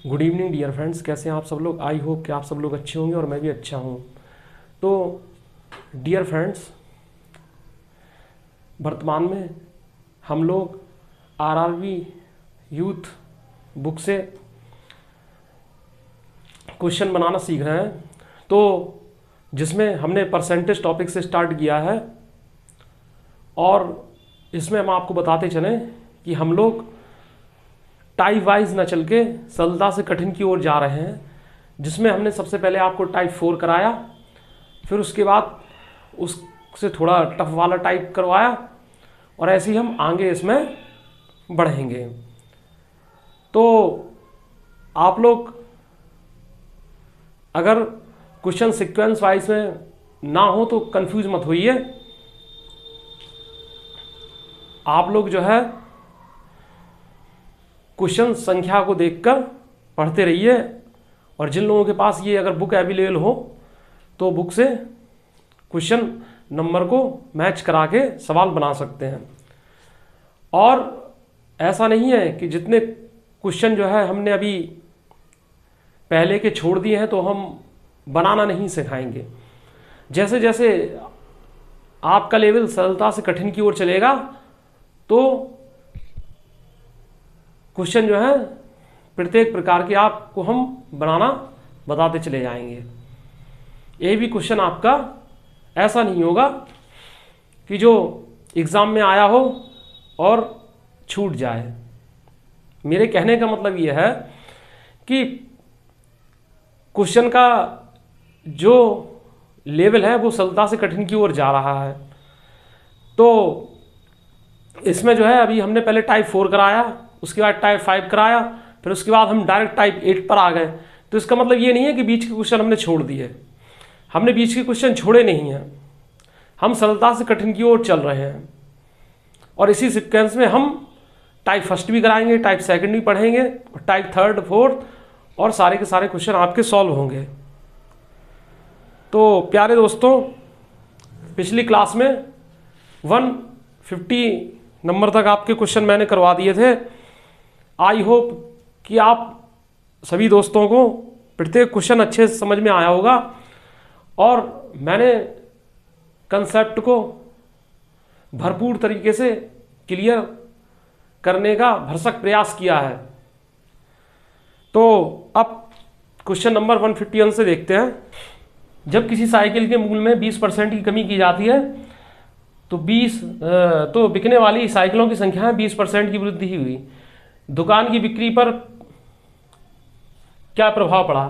Good evening dear friends, कैसे हैं आप सब लोग। आई होप कि आप सब लोग अच्छे होंगे और मैं भी अच्छा हूँ। तो डियर फ्रेंड्स, वर्तमान में हम लोग आरआरबी यूथ बुक से क्वेश्चन बनाना सीख रहे हैं। तो जिसमें हमने परसेंटेज टॉपिक से स्टार्ट किया है और इसमें हम आपको बताते चलें कि हम लोग टाइप वाइज न चल के सरलता से कठिन की ओर जा रहे हैं। जिसमें हमने सबसे पहले आपको टाइप 4 कराया, फिर उसके बाद उससे थोड़ा टफ वाला टाइप करवाया और ऐसे ही हम आगे इसमें बढ़ेंगे। तो आप लोग अगर क्वेश्चन सीक्वेंस वाइज में ना हो तो कंफ्यूज मत होइए। आप लोग जो है क्वेश्चन संख्या को देखकर पढ़ते रहिए और जिन लोगों के पास ये अगर बुक अवेलेबल हो तो बुक से क्वेश्चन नंबर को मैच करा के सवाल बना सकते हैं। और ऐसा नहीं है कि जितने क्वेश्चन जो है हमने अभी पहले के छोड़ दिए हैं तो हम बनाना नहीं सिखाएंगे। जैसे जैसे आपका लेवल सरलता से कठिन की ओर चलेगा तो क्वेश्चन जो है प्रत्येक प्रकार के आपको हम बनाना बताते चले जाएंगे। ये भी क्वेश्चन आपका ऐसा नहीं होगा कि जो एग्ज़ाम में आया हो और छूट जाए। मेरे कहने का मतलब ये है कि क्वेश्चन का जो लेवल है वो सरलता से कठिन की ओर जा रहा है। तो इसमें जो है अभी हमने पहले टाइप 4 कराया, उसके बाद टाइप 5 कराया, फिर उसके बाद हम डायरेक्ट टाइप 8 पर आ गए। तो इसका मतलब ये नहीं है कि बीच के क्वेश्चन हमने छोड़ दिए। हमने बीच के क्वेश्चन छोड़े नहीं हैं, हम सरलता से कठिन की ओर चल रहे हैं। और इसी सीक्वेंस में हम टाइप 1 भी कराएंगे, टाइप 2 भी पढ़ेंगे और टाइप 3, 4 और सारे के सारे क्वेश्चन आपके सॉल्व होंगे। तो प्यारे दोस्तों, पिछली क्लास में 150 नंबर तक आपके क्वेश्चन मैंने करवा दिए थे। आई होप कि आप सभी दोस्तों को प्रत्येक क्वेश्चन अच्छे से समझ में आया होगा और मैंने कंसेप्ट को भरपूर तरीके से क्लियर करने का भरसक प्रयास किया है। तो अब क्वेश्चन नंबर 151 से देखते हैं। जब किसी साइकिल के मूल्य में 20% की कमी की जाती है तो बिकने वाली साइकिलों की संख्या में 20% की वृद्धि हुई। दुकान की बिक्री पर क्या प्रभाव पड़ा।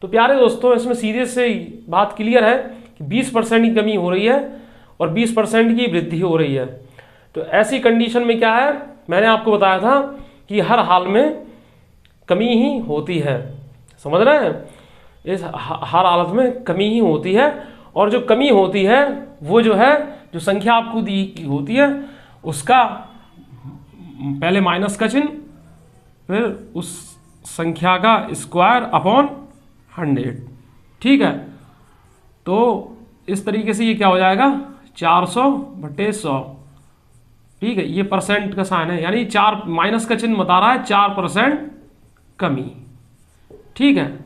तो प्यारे दोस्तों, इसमें सीधे से बात क्लियर है कि 20% की कमी हो रही है और 20% की वृद्धि हो रही है। तो ऐसी कंडीशन में क्या है, मैंने आपको बताया था कि हर हाल में कमी ही होती है। समझ रहे हैं, इस हर हालत में कमी ही होती है। और जो कमी होती है वो जो है, जो संख्या आपको दी होती है उसका पहले माइनस का चिन्ह, फिर उस संख्या का स्क्वायर अपॉन 100। ठीक है, तो इस तरीके से ये क्या हो जाएगा, 400/100। ठीक है, ये परसेंट का साइन है, यानी 4 माइनस का चिन्ह बता रहा है 4% कमी। ठीक है,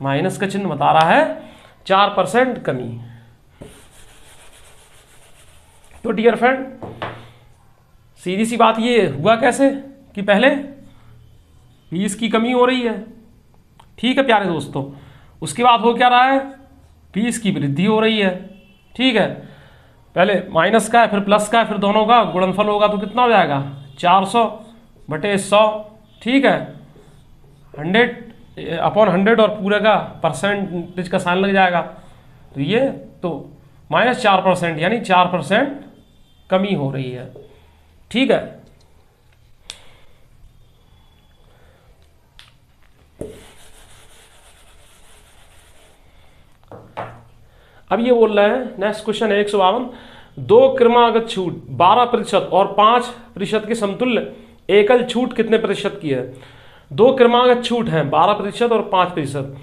माइनस का चिन्ह बता रहा है 4% कमी। तो डियर फ्रेंड, सीधी सी बात, ये हुआ कैसे कि पहले 20 की कमी हो रही है। ठीक है प्यारे दोस्तों, उसके बाद हो क्या रहा है, 20 की वृद्धि हो रही है। ठीक है, पहले माइनस का है, फिर प्लस का है, फिर दोनों का गुणनफल होगा तो कितना हो जाएगा, 400/100। ठीक है, 100/100 और पूरे का परसेंटेज का साइन लग जाएगा। तो ये तो -4% यानी 4% कमी हो रही है। ठीक है, अब ये बोल रहे हैं, नेक्स्ट क्वेश्चन है 152। 2 क्रमागत छूट 12% और 5% के समतुल्य एकल छूट कितने प्रतिशत की है। 2 क्रमागत छूट है 12% और 5%,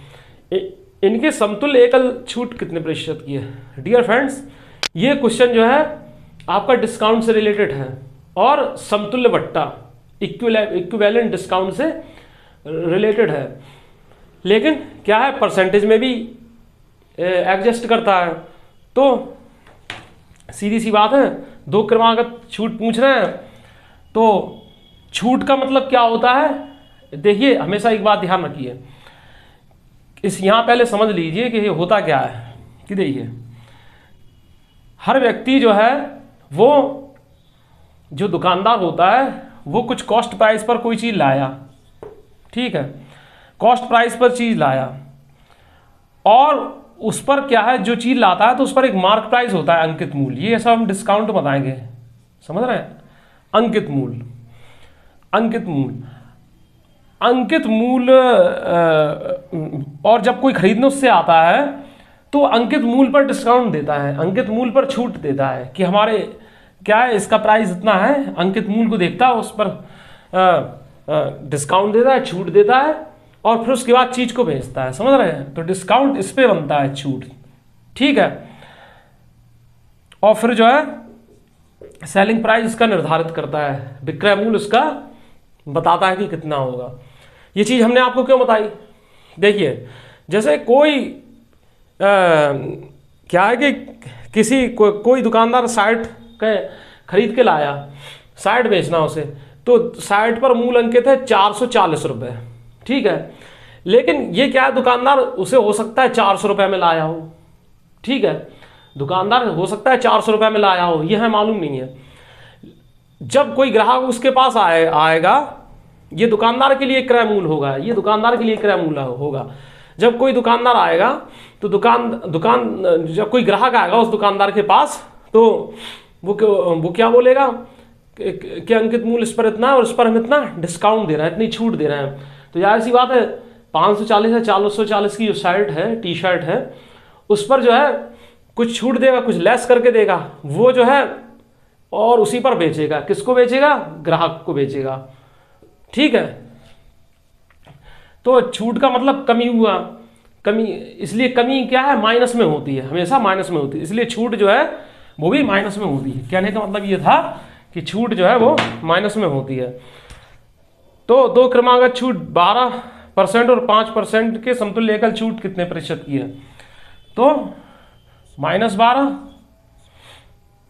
इनके समतुल्य एकल छूट कितने प्रतिशत की है। डियर फ्रेंड्स, ये क्वेश्चन जो है आपका डिस्काउंट से रिलेटेड है और समतुल्य बट्टा इक्विवेलेंट डिस्काउंट से रिलेटेड है, लेकिन क्या है परसेंटेज में भी एडजस्ट करता है। तो सीधी सी बात है, 2 क्रमागत छूट पूछ रहे हैं, तो छूट का मतलब क्या होता है? देखिए हमेशा एक बात ध्यान रखिए, इस यहाँ पहले समझ लीजिए कि ये होता क्या है। कि देखिए हर व्यक्ति जो है, वो जो दुकानदार होता है वो कुछ कॉस्ट प्राइस पर कोई चीज़ लाया, ठीक है, कॉस्ट प्राइस पर चीज़ लाया, और उस पर क्या है जो चीज़ लाता है तो उस पर एक मार्क प्राइस होता है, अंकित मूल्य। ये सब हम डिस्काउंट बताएंगे, समझ रहे हैं? अंकित मूल्य, अंकित मूल्य, अंकित मूल्य। और जब कोई खरीदने उससे आता है तो अंकित मूल्य पर डिस्काउंट देता है, अंकित मूल्य पर छूट देता है कि हमारे क्या है इसका प्राइस इतना है, अंकित मूल्य को देखता है, उस पर डिस्काउंट देता है, छूट देता है, और फिर उसके बाद चीज को बेचता है, समझ रहे हैं? तो डिस्काउंट इस पे बनता है, छूट, ठीक है। और फिर जो है सेलिंग प्राइस इसका निर्धारित करता है, विक्रय मूल्य उसका बताता है कि कितना होगा। ये चीज हमने आपको क्यों बताई? देखिए जैसे कोई क्या है कि किसी कोई दुकानदार साइट के खरीद के लाया, साइट बेचना उसे, तो साइट पर मूल अंकित है 440 रुपये, ठीक है, लेकिन ये क्या है दुकानदार उसे हो सकता है 400 रुपये में लाया हो, ठीक है, दुकानदार हो सकता है 400 रुपये में लाया हो, यह है मालूम नहीं है। जब कोई ग्राहक उसके पास आएगा, ये दुकानदार के लिए क्रय मूल्य होगा, ये दुकानदार के लिए क्रय मूल्य होगा। जब कोई दुकानदार आएगा तो दुकान जब कोई ग्राहक आएगा उस दुकानदार के पास, तो वो क्या बोलेगा कि अंकित मूल्य इस पर इतना है और इस पर हम इतना डिस्काउंट दे रहे हैं, इतनी छूट दे रहे हैं। तो यार सी बात है 540 या 440 की जो शर्ट है, टी शर्ट है, उस पर जो है कुछ छूट देगा, कुछ लेस करके देगा, वो जो है और उसी पर बेचेगा। किसको बेचेगा? ग्राहक को बेचेगा, ठीक है। तो छूट का मतलब कमी हुआ, कमी, इसलिए कमी क्या है माइनस में होती है, हमेशा माइनस में होती है, इसलिए छूट जो है वो भी माइनस में होती है। कहने का मतलब ये था कि छूट जो है वो माइनस में होती है। तो 2 क्रमागत छूट 12% और 5% के समतुल्य एकल छूट कितने प्रतिशत की है? तो -12,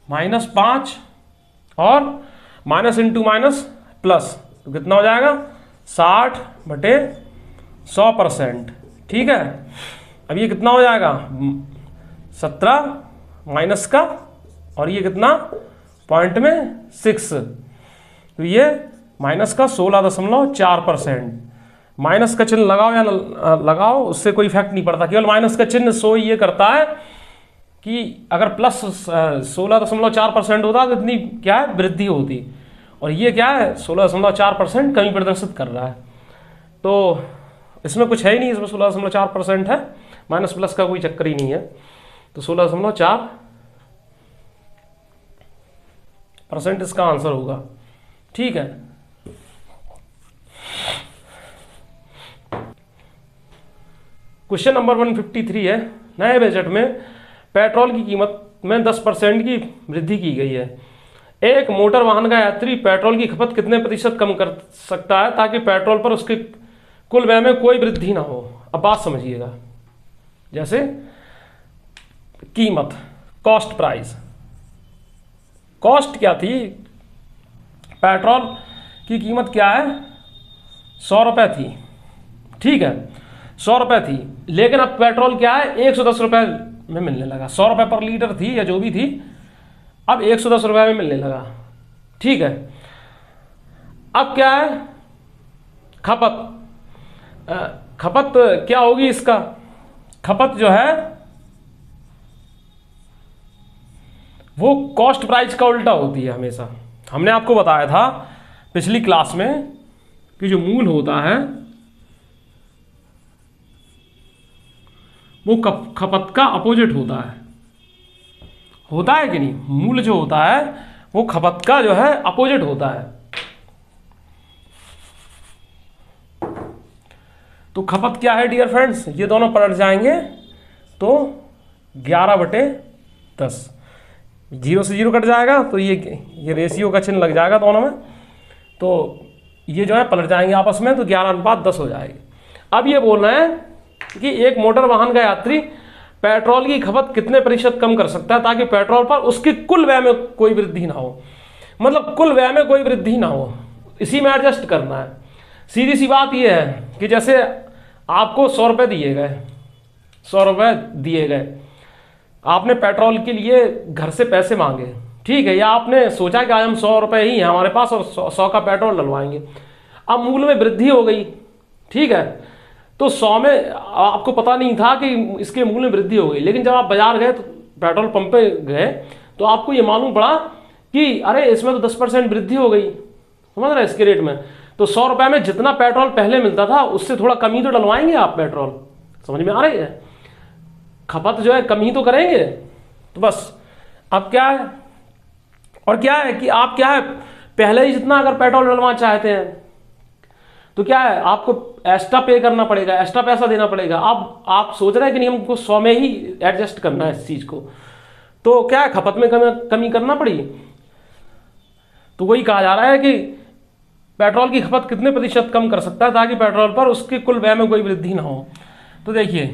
-5 और माइनस इंटू माइनस प्लस, तो कितना हो जाएगा 60/100%, ठीक है। अब ये कितना हो जाएगा 17 माइनस का, और ये कितना पॉइंट में 6, तो ये माइनस का 16.4%। माइनस का चिन्ह लगाओ या लगाओ उससे कोई इफेक्ट नहीं पड़ता, केवल माइनस का चिन्ह शो ये करता है कि अगर प्लस 16.4% होता तो इतनी क्या है वृद्धि होती, और ये क्या है 16.4% कमी प्रदर्शित कर रहा है। तो इसमें कुछ है ही नहीं, इसमें 16.4% है, माइनस प्लस का कोई चक्कर ही नहीं है। तो 16.4% इसका आंसर होगा, ठीक है। क्वेश्चन नंबर 153 है, नए बजट में पेट्रोल की कीमत में 10% की वृद्धि की गई है। एक मोटर वाहन का यात्री पेट्रोल की खपत कितने प्रतिशत कम कर सकता है ताकि पेट्रोल पर उसके कुल व्यय में कोई वृद्धि ना हो? अब बात समझिएगा, जैसे कीमत, कॉस्ट प्राइस, कॉस्ट क्या थी, पेट्रोल की कीमत क्या है 100 रुपये थी, ठीक है, 100 रुपये थी, लेकिन अब पेट्रोल क्या है 110 रुपये में मिलने लगा। 100 रुपये पर लीटर थी या जो भी थी, अब 110 रुपये में मिलने लगा, ठीक है। अब क्या है खपत, खपत क्या होगी इसका? खपत जो है वो कॉस्ट प्राइस का उल्टा होती है हमेशा। हमने आपको बताया था पिछली क्लास में कि जो मूल होता है वो खपत का अपोजिट होता है कि नहीं? मूल जो होता है वो खपत का जो है अपोजिट होता है। तो खपत क्या है डियर फ्रेंड्स, ये दोनों पलट जाएंगे तो 11/10, 0 से 0 कट जाएगा, तो ये रेशियो का चिन्ह लग जाएगा दोनों में, तो ये जो है पलट जाएंगे आपस में, तो 11:10 हो जाएगी। अब ये बोल रहे हैं कि एक मोटर वाहन का यात्री पेट्रोल की खपत कितने प्रतिशत कम कर सकता है ताकि पेट्रोल पर उसकी कुल व्यय में कोई वृद्धि ना हो। मतलब कुल व्यय में कोई वृद्धि ना हो, इसी में एडजस्ट करना है। सीधी सी बात यह है कि जैसे आपको 100 रुपये दिए गए, 100 रुपये दिए गए, आपने पेट्रोल के लिए घर से पैसे मांगे, ठीक है, या आपने सोचा कि आज हम 100 रुपये ही हैं हमारे पास और 100 का पेट्रोल डलवाएंगे। अब मूल्य में वृद्धि हो गई, ठीक है, तो 100 में आपको पता नहीं था कि इसके मूल्य में वृद्धि हो गई, लेकिन जब आप बाजार गए तो पेट्रोल पंप पे गए तो आपको ये मालूम पड़ा कि अरे इसमें तो 10% वृद्धि हो गई, समझ रहे, इसके रेट में। तो 100 रुपये में जितना पेट्रोल पहले मिलता था उससे थोड़ा कम ही तो डलवाएंगे आप पेट्रोल, समझ में आ रही है, खपत जो है कम ही तो करेंगे। तो बस अब क्या है, और क्या है कि आप क्या है पहले ही जितना अगर पेट्रोल डलवाना चाहते हैं तो क्या है आपको एक्स्ट्रा पे करना पड़ेगा, एक्स्ट्रा पैसा देना पड़ेगा। अब आप सोच रहे हैं कि नहीं हमको 100 में ही एडजस्ट करना है इस चीज को, तो क्या है खपत में कमी करना पड़ी। तो वही कहा जा रहा है कि पेट्रोल की खपत कितने प्रतिशत कम कर सकता है ताकि पेट्रोल पर उसके कुल व्यय में कोई वृद्धि ना हो। तो देखिए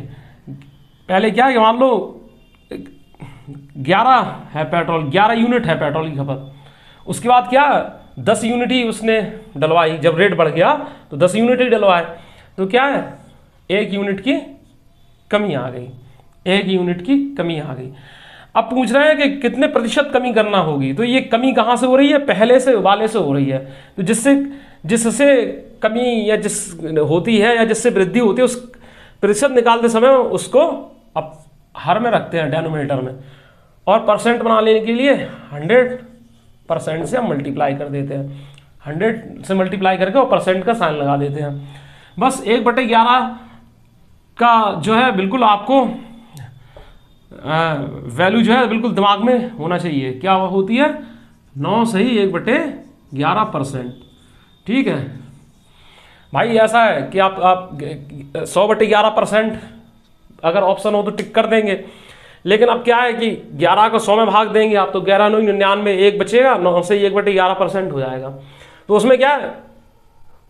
पहले क्या है, मान लो 11 है पेट्रोल, 11 यूनिट है पेट्रोल की खपत, उसके बाद क्या 10 यूनिट ही उसने डलवाई, जब रेट बढ़ गया तो 10 यूनिट ही डलवाए, तो क्या है 1 यूनिट की कमी आ गई, 1 यूनिट की कमी आ गई। अब पूछ रहे हैं कि कितने प्रतिशत कमी करना होगी, तो ये कमी कहाँ से हो रही है, पहले से वाले से हो रही है। तो जिससे कमी या जिस होती है या जिससे वृद्धि होती है उस प्रतिशत निकालते समय उसको अब हर में रखते हैं डेनोमिनेटर में, और परसेंट बनाने के लिए 100% से हम मल्टीप्लाई कर देते हैं, 100 से मल्टीप्लाई करके और परसेंट का साइन लगा देते हैं। बस 1/11 का जो है बिल्कुल आपको वैल्यू जो है बिल्कुल दिमाग में होना चाहिए, क्या होती है 9 सही 1/11%, ठीक है भाई। ऐसा है कि आप 100/11% अगर ऑप्शन हो तो टिक कर देंगे, लेकिन अब क्या है कि 11 को 100 में भाग देंगे आप, तो 11 9 99 1 बचेगा, 9 से 1/11% हो जाएगा। तो उसमें क्या है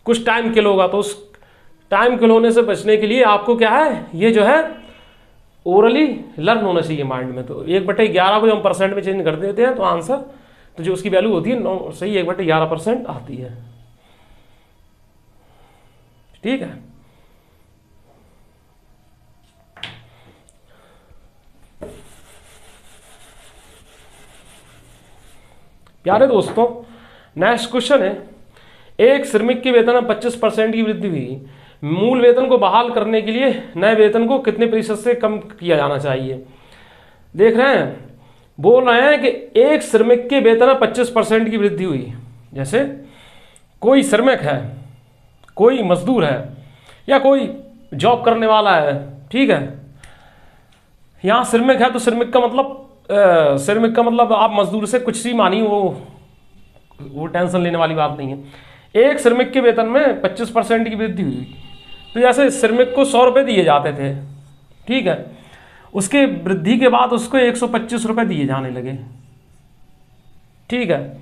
कुछ टाइम किल होगा, तो उस टाइम किल होने से बचने के लिए आपको क्या है ये जो है ओरली लर्न होना चाहिए माइंड में। तो 1/11 को जब हम परसेंट में चेंज कर देते हैं तो आंसर तो जो उसकी वैल्यू होती है 9 सही 1/11% आती है, ठीक है। प्यारे दोस्तों नेक्स्ट क्वेश्चन है, एक श्रमिक के वेतन में 25% की वृद्धि हुई, मूल वेतन को बहाल करने के लिए नए वेतन को कितने प्रतिशत से कम किया जाना चाहिए। देख रहे हैं बोल रहे हैं कि एक श्रमिक के वेतन में 25% की वृद्धि हुई, जैसे कोई श्रमिक है, कोई मजदूर है या कोई जॉब करने वाला है, ठीक है। यहां श्रमिक है तो श्रमिक का मतलब आप मजदूर से कुछ ही मानिए, वो टेंशन लेने वाली बात नहीं है। एक श्रमिक के वेतन में 25% की वृद्धि हुई, तो जैसे श्रमिक को 100 रुपये दिए जाते थे, ठीक है, उसके वृद्धि के बाद उसको 125 रुपये दिए जाने लगे, ठीक है।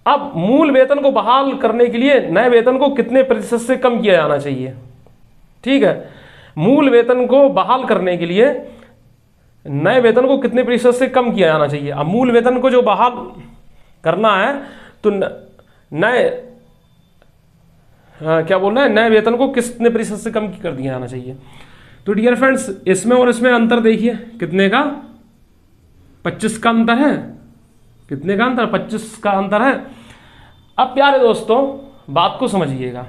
अब मूल वेतन को बहाल करने के लिए नए वेतन को कितने प्रतिशत से कम किया जाना चाहिए, ठीक है। मूल वेतन को बहाल करने के लिए नए वेतन को कितने प्रतिशत से कम किया जाना चाहिए। अब मूल वेतन को जो बहाल करना है तो नए क्या बोलना है, नए वेतन को कितने प्रतिशत से कम कर दिया जाना चाहिए। तो डियर फ्रेंड्स इसमें और इसमें अंतर देखिए, कितने का 25 का अंतर है, कितने का अंतर 25 का अंतर है। अब प्यारे दोस्तों बात को समझिएगा,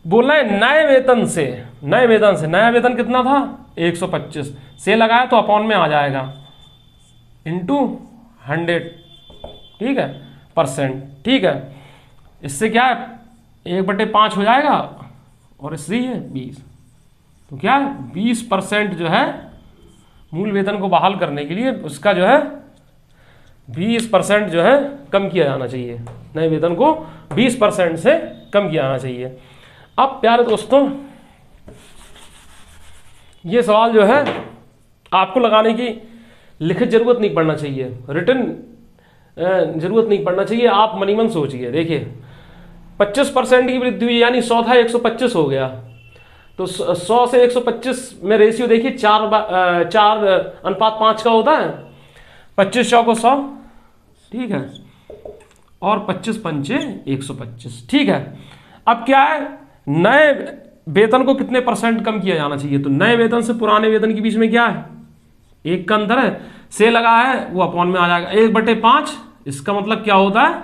बोलना है नए वेतन से, नया वेतन कितना था 125 से लगाया तो अपॉन में आ जाएगा इंटू 100, ठीक है परसेंट, ठीक है। इससे क्या है 1/5 हो जाएगा और इससे है 20, तो क्या है 20% जो है मूल वेतन को बहाल करने के लिए उसका जो है 20% जो है कम किया जाना चाहिए, नए वेतन को 20% से कम किया जाना चाहिए। अब प्यारे दोस्तों ये सवाल जो है आपको लगाने की लिखित जरूरत नहीं पड़ना चाहिए, रिटन जरूरत नहीं पड़ना चाहिए, आप मनी मन सोचिए। देखिए 25% की वृद्धि हुई, यानी 100 था 125 हो गया। तो 100 से 125 में रेशियो देखिए 4:5 का होता है। 25 चौको 100, ठीक है, और 25 पंचे 125, ठीक है। अब क्या है, नए वेतन को कितने % कम किया जाना चाहिए? तो नए वेतन से पुराने वेतन के बीच में क्या है, 1 का अंतर है, से लगा है वो अपॉन में आ जाएगा 1/5। इसका मतलब क्या होता है,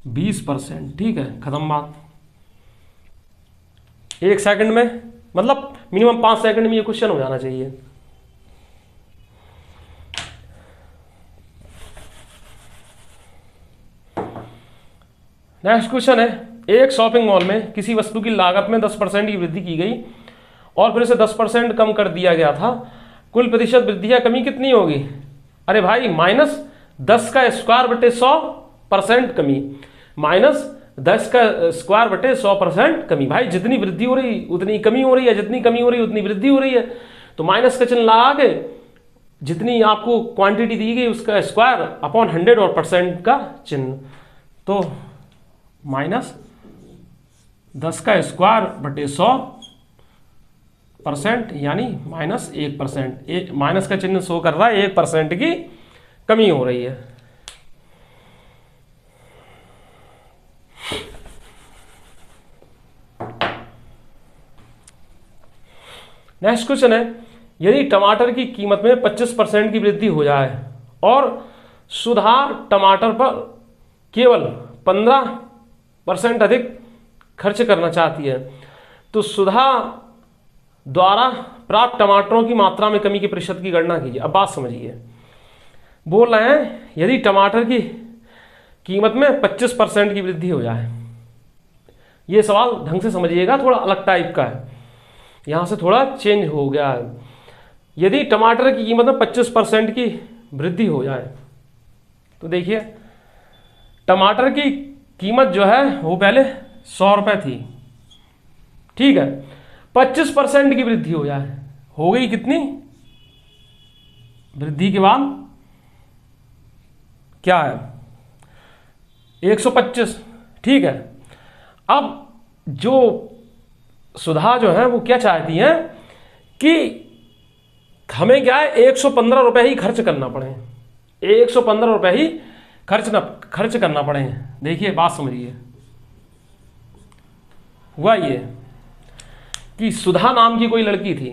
20%, ठीक है, खत्म बात। 1 सेकंड में, मतलब मिनिमम 5 सेकंड में ये क्वेश्चन हो जाना चाहिए। नेक्स्ट क्वेश्चन है, एक शॉपिंग मॉल में किसी वस्तु की लागत में 10% की वृद्धि की गई और फिर इसे 10% कम कर दिया गया था। कुल प्रतिशत वृद्धि या कमी कितनी होगी? अरे भाई, -10 का स्क्वायर बटे 100% कमी, -10 का स्क्वायर बटे 100% कमी। भाई जितनी वृद्धि हो रही उतनी कमी हो रही है, जितनी कमी हो रही उतनी वृद्धि हो रही है। तो माइनस का चिन्ह लगा के जितनी आपको क्वांटिटी दी गई उसका स्क्वायर अपॉन 100 और % का चिन्ह, तो -10 का स्क्वायर बटे 100% यानी -1%। माइनस का चिन्ह शो कर रहा है 1% की कमी हो रही है। नेक्स्ट क्वेश्चन है, यदि टमाटर की कीमत में 25% की वृद्धि हो जाए और सुधा टमाटर पर केवल 15% अधिक खर्च करना चाहती है, तो सुधा द्वारा प्राप्त टमाटरों की मात्रा में कमी के प्रतिशत की गणना कीजिए। अब बात समझिए, बोल रहे हैं यदि टमाटर की कीमत में 25% की वृद्धि हो जाए। ये सवाल ढंग से समझिएगा, थोड़ा अलग टाइप का है, यहां से थोड़ा चेंज हो गया है। यदि टमाटर की कीमत में 25% की वृद्धि हो जाए, तो देखिए टमाटर की कीमत जो है वो पहले 100 रुपए थी, ठीक है, 25% की वृद्धि हो जाए, हो गई कितनी वृद्धि के बाद, क्या है, 125, ठीक है। अब जो सुधा जो है वो क्या चाहती है कि हमें क्या है 115 रुपए ही खर्च करना पड़े, 115 रुपए ही खर्च करना पड़े। देखिए बात समझिए, हुआ ये कि सुधा नाम की कोई लड़की थी,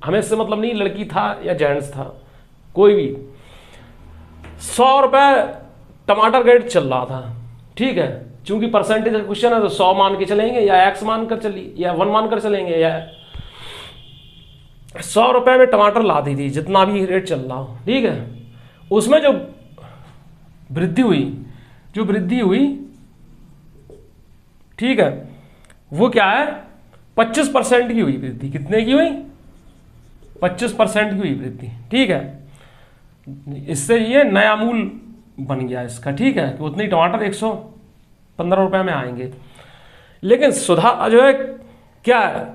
हमें इससे मतलब नहीं लड़की था या जेंट्स था, कोई भी, 100 रुपए टमाटर रेट चल रहा था, ठीक है। चूंकि परसेंटेज का क्वेश्चन है तो 100 मान के चलेंगे या x मानकर चलिए या 1 मानकर चलेंगे, या 100 रुपए में टमाटर ला दी थी, जितना भी रेट चल रहा हो, ठीक है। उसमें जो वृद्धि हुई, ठीक है, वो क्या है 25% की हुई वृद्धि। कितने की हुई? 25% की हुई वृद्धि, ठीक है। इससे ये नया मूल बन गया इसका, ठीक है, कि उतनी टमाटर 115 रुपए में आएंगे। लेकिन सुधा जो है क्या है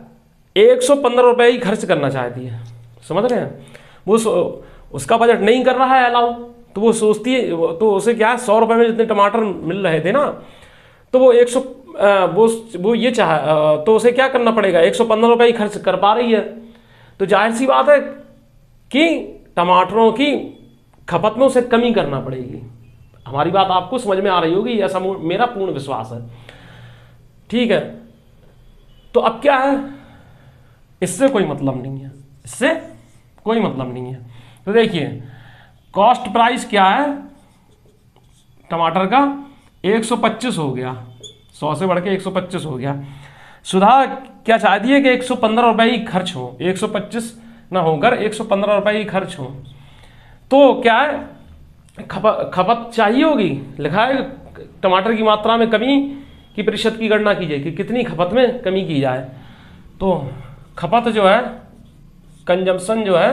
115 रुपए ही खर्च करना चाहती है, समझ रहे हैं। वो उसका बजट नहीं कर रहा है अलाउ, तो वो सोचती है, तो उसे क्या है 100 रुपए में जितने टमाटर मिल रहे थे ना, तो वो वो ये चाह, तो उसे क्या करना पड़ेगा, 115 रुपए ही खर्च कर पा रही है। तो जाहिर सी बात है कि टमाटरों की खपत में उसे कमी करना पड़ेगी। हमारी बात आपको समझ में आ रही होगी, ऐसा मेरा पूर्ण विश्वास है, ठीक है। तो अब क्या है, इससे कोई मतलब नहीं है, इससे कोई मतलब नहीं है। तो देखिए कॉस्ट प्राइस क्या है टमाटर का, 125 हो गया, 100 से बढ़ के 125 हो गया। सुधा क्या चाहती है कि 115 रुपए ही खर्च हो, 125 ना होकर 115 रुपए ही खर्च हो। तो क्या है खपत चाहिए होगी, लिखा है टमाटर की मात्रा में कमी की प्रतिशत की गणना कीजिए कि कितनी खपत में कमी की जाए। तो खपत जो है, कंजम्पशन जो है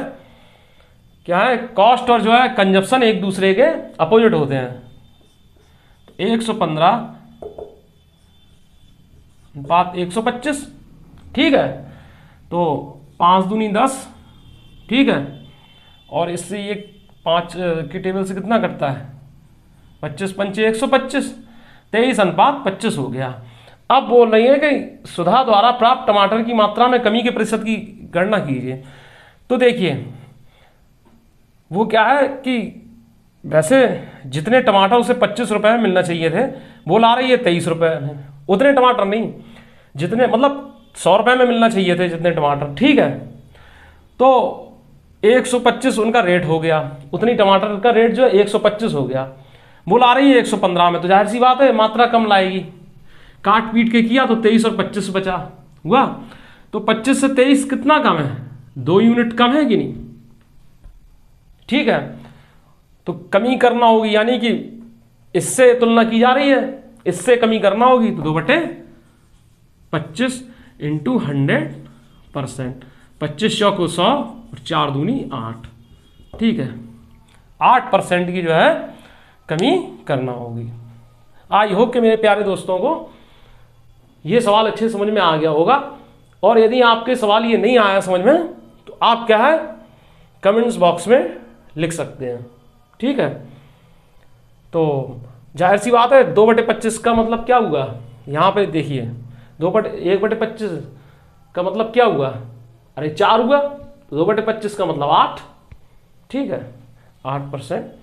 क्या है, कॉस्ट और जो है कंजम्पशन एक दूसरे के अपोजिट होते हैं। तो 115/125, ठीक है। तो 5 दूनी 10, ठीक है, और इससे ये 5 की टेबल से कितना कटता है, 25 पंचे 125, 23:25 हो गया। अब बोल रही है कि सुधा द्वारा प्राप्त टमाटर की मात्रा में कमी के प्रतिशत की गणना कीजिए। तो देखिए वो क्या है कि वैसे जितने टमाटर उसे 25 रुपए में मिलना चाहिए थे, वो ला रही है 23 रुपए में। उतने टमाटर नहीं, जितने मतलब 100 रुपए में मिलना चाहिए थे जितने टमाटर, ठीक है। तो 125 उनका रेट हो गया, उतनी टमाटर का रेट जो है 125 हो गया, वो ला रही है 115 में। तो जाहिर सी बात है मात्रा कम लाएगी। काट पीट के किया तो 23 और 25 बचा हुआ। तो 25 से 23 कितना कम है? 2 यूनिट कम है कि नहीं? ठीक है, तो कमी करना होगी, यानी कि इससे तुलना की जा रही है, इससे कमी करना होगी तो 2/25 इंटू 100%। 25 चौको 100 और 4 दूनी 8, ठीक है। 8% की जो है कमी करना होगी। आई होप कि मेरे प्यारे दोस्तों को ये सवाल अच्छे समझ में आ गया होगा। और यदि आपके सवाल ये नहीं आया समझ में तो आप क्या है कमेंट्स बॉक्स में लिख सकते हैं, ठीक है। तो जाहिर सी बात है 2/25 का मतलब क्या हुआ, यहाँ पे देखिए 1/25 का मतलब क्या हुआ, अरे 4 हुआ, तो 2/25 का मतलब 8, ठीक है, 8%।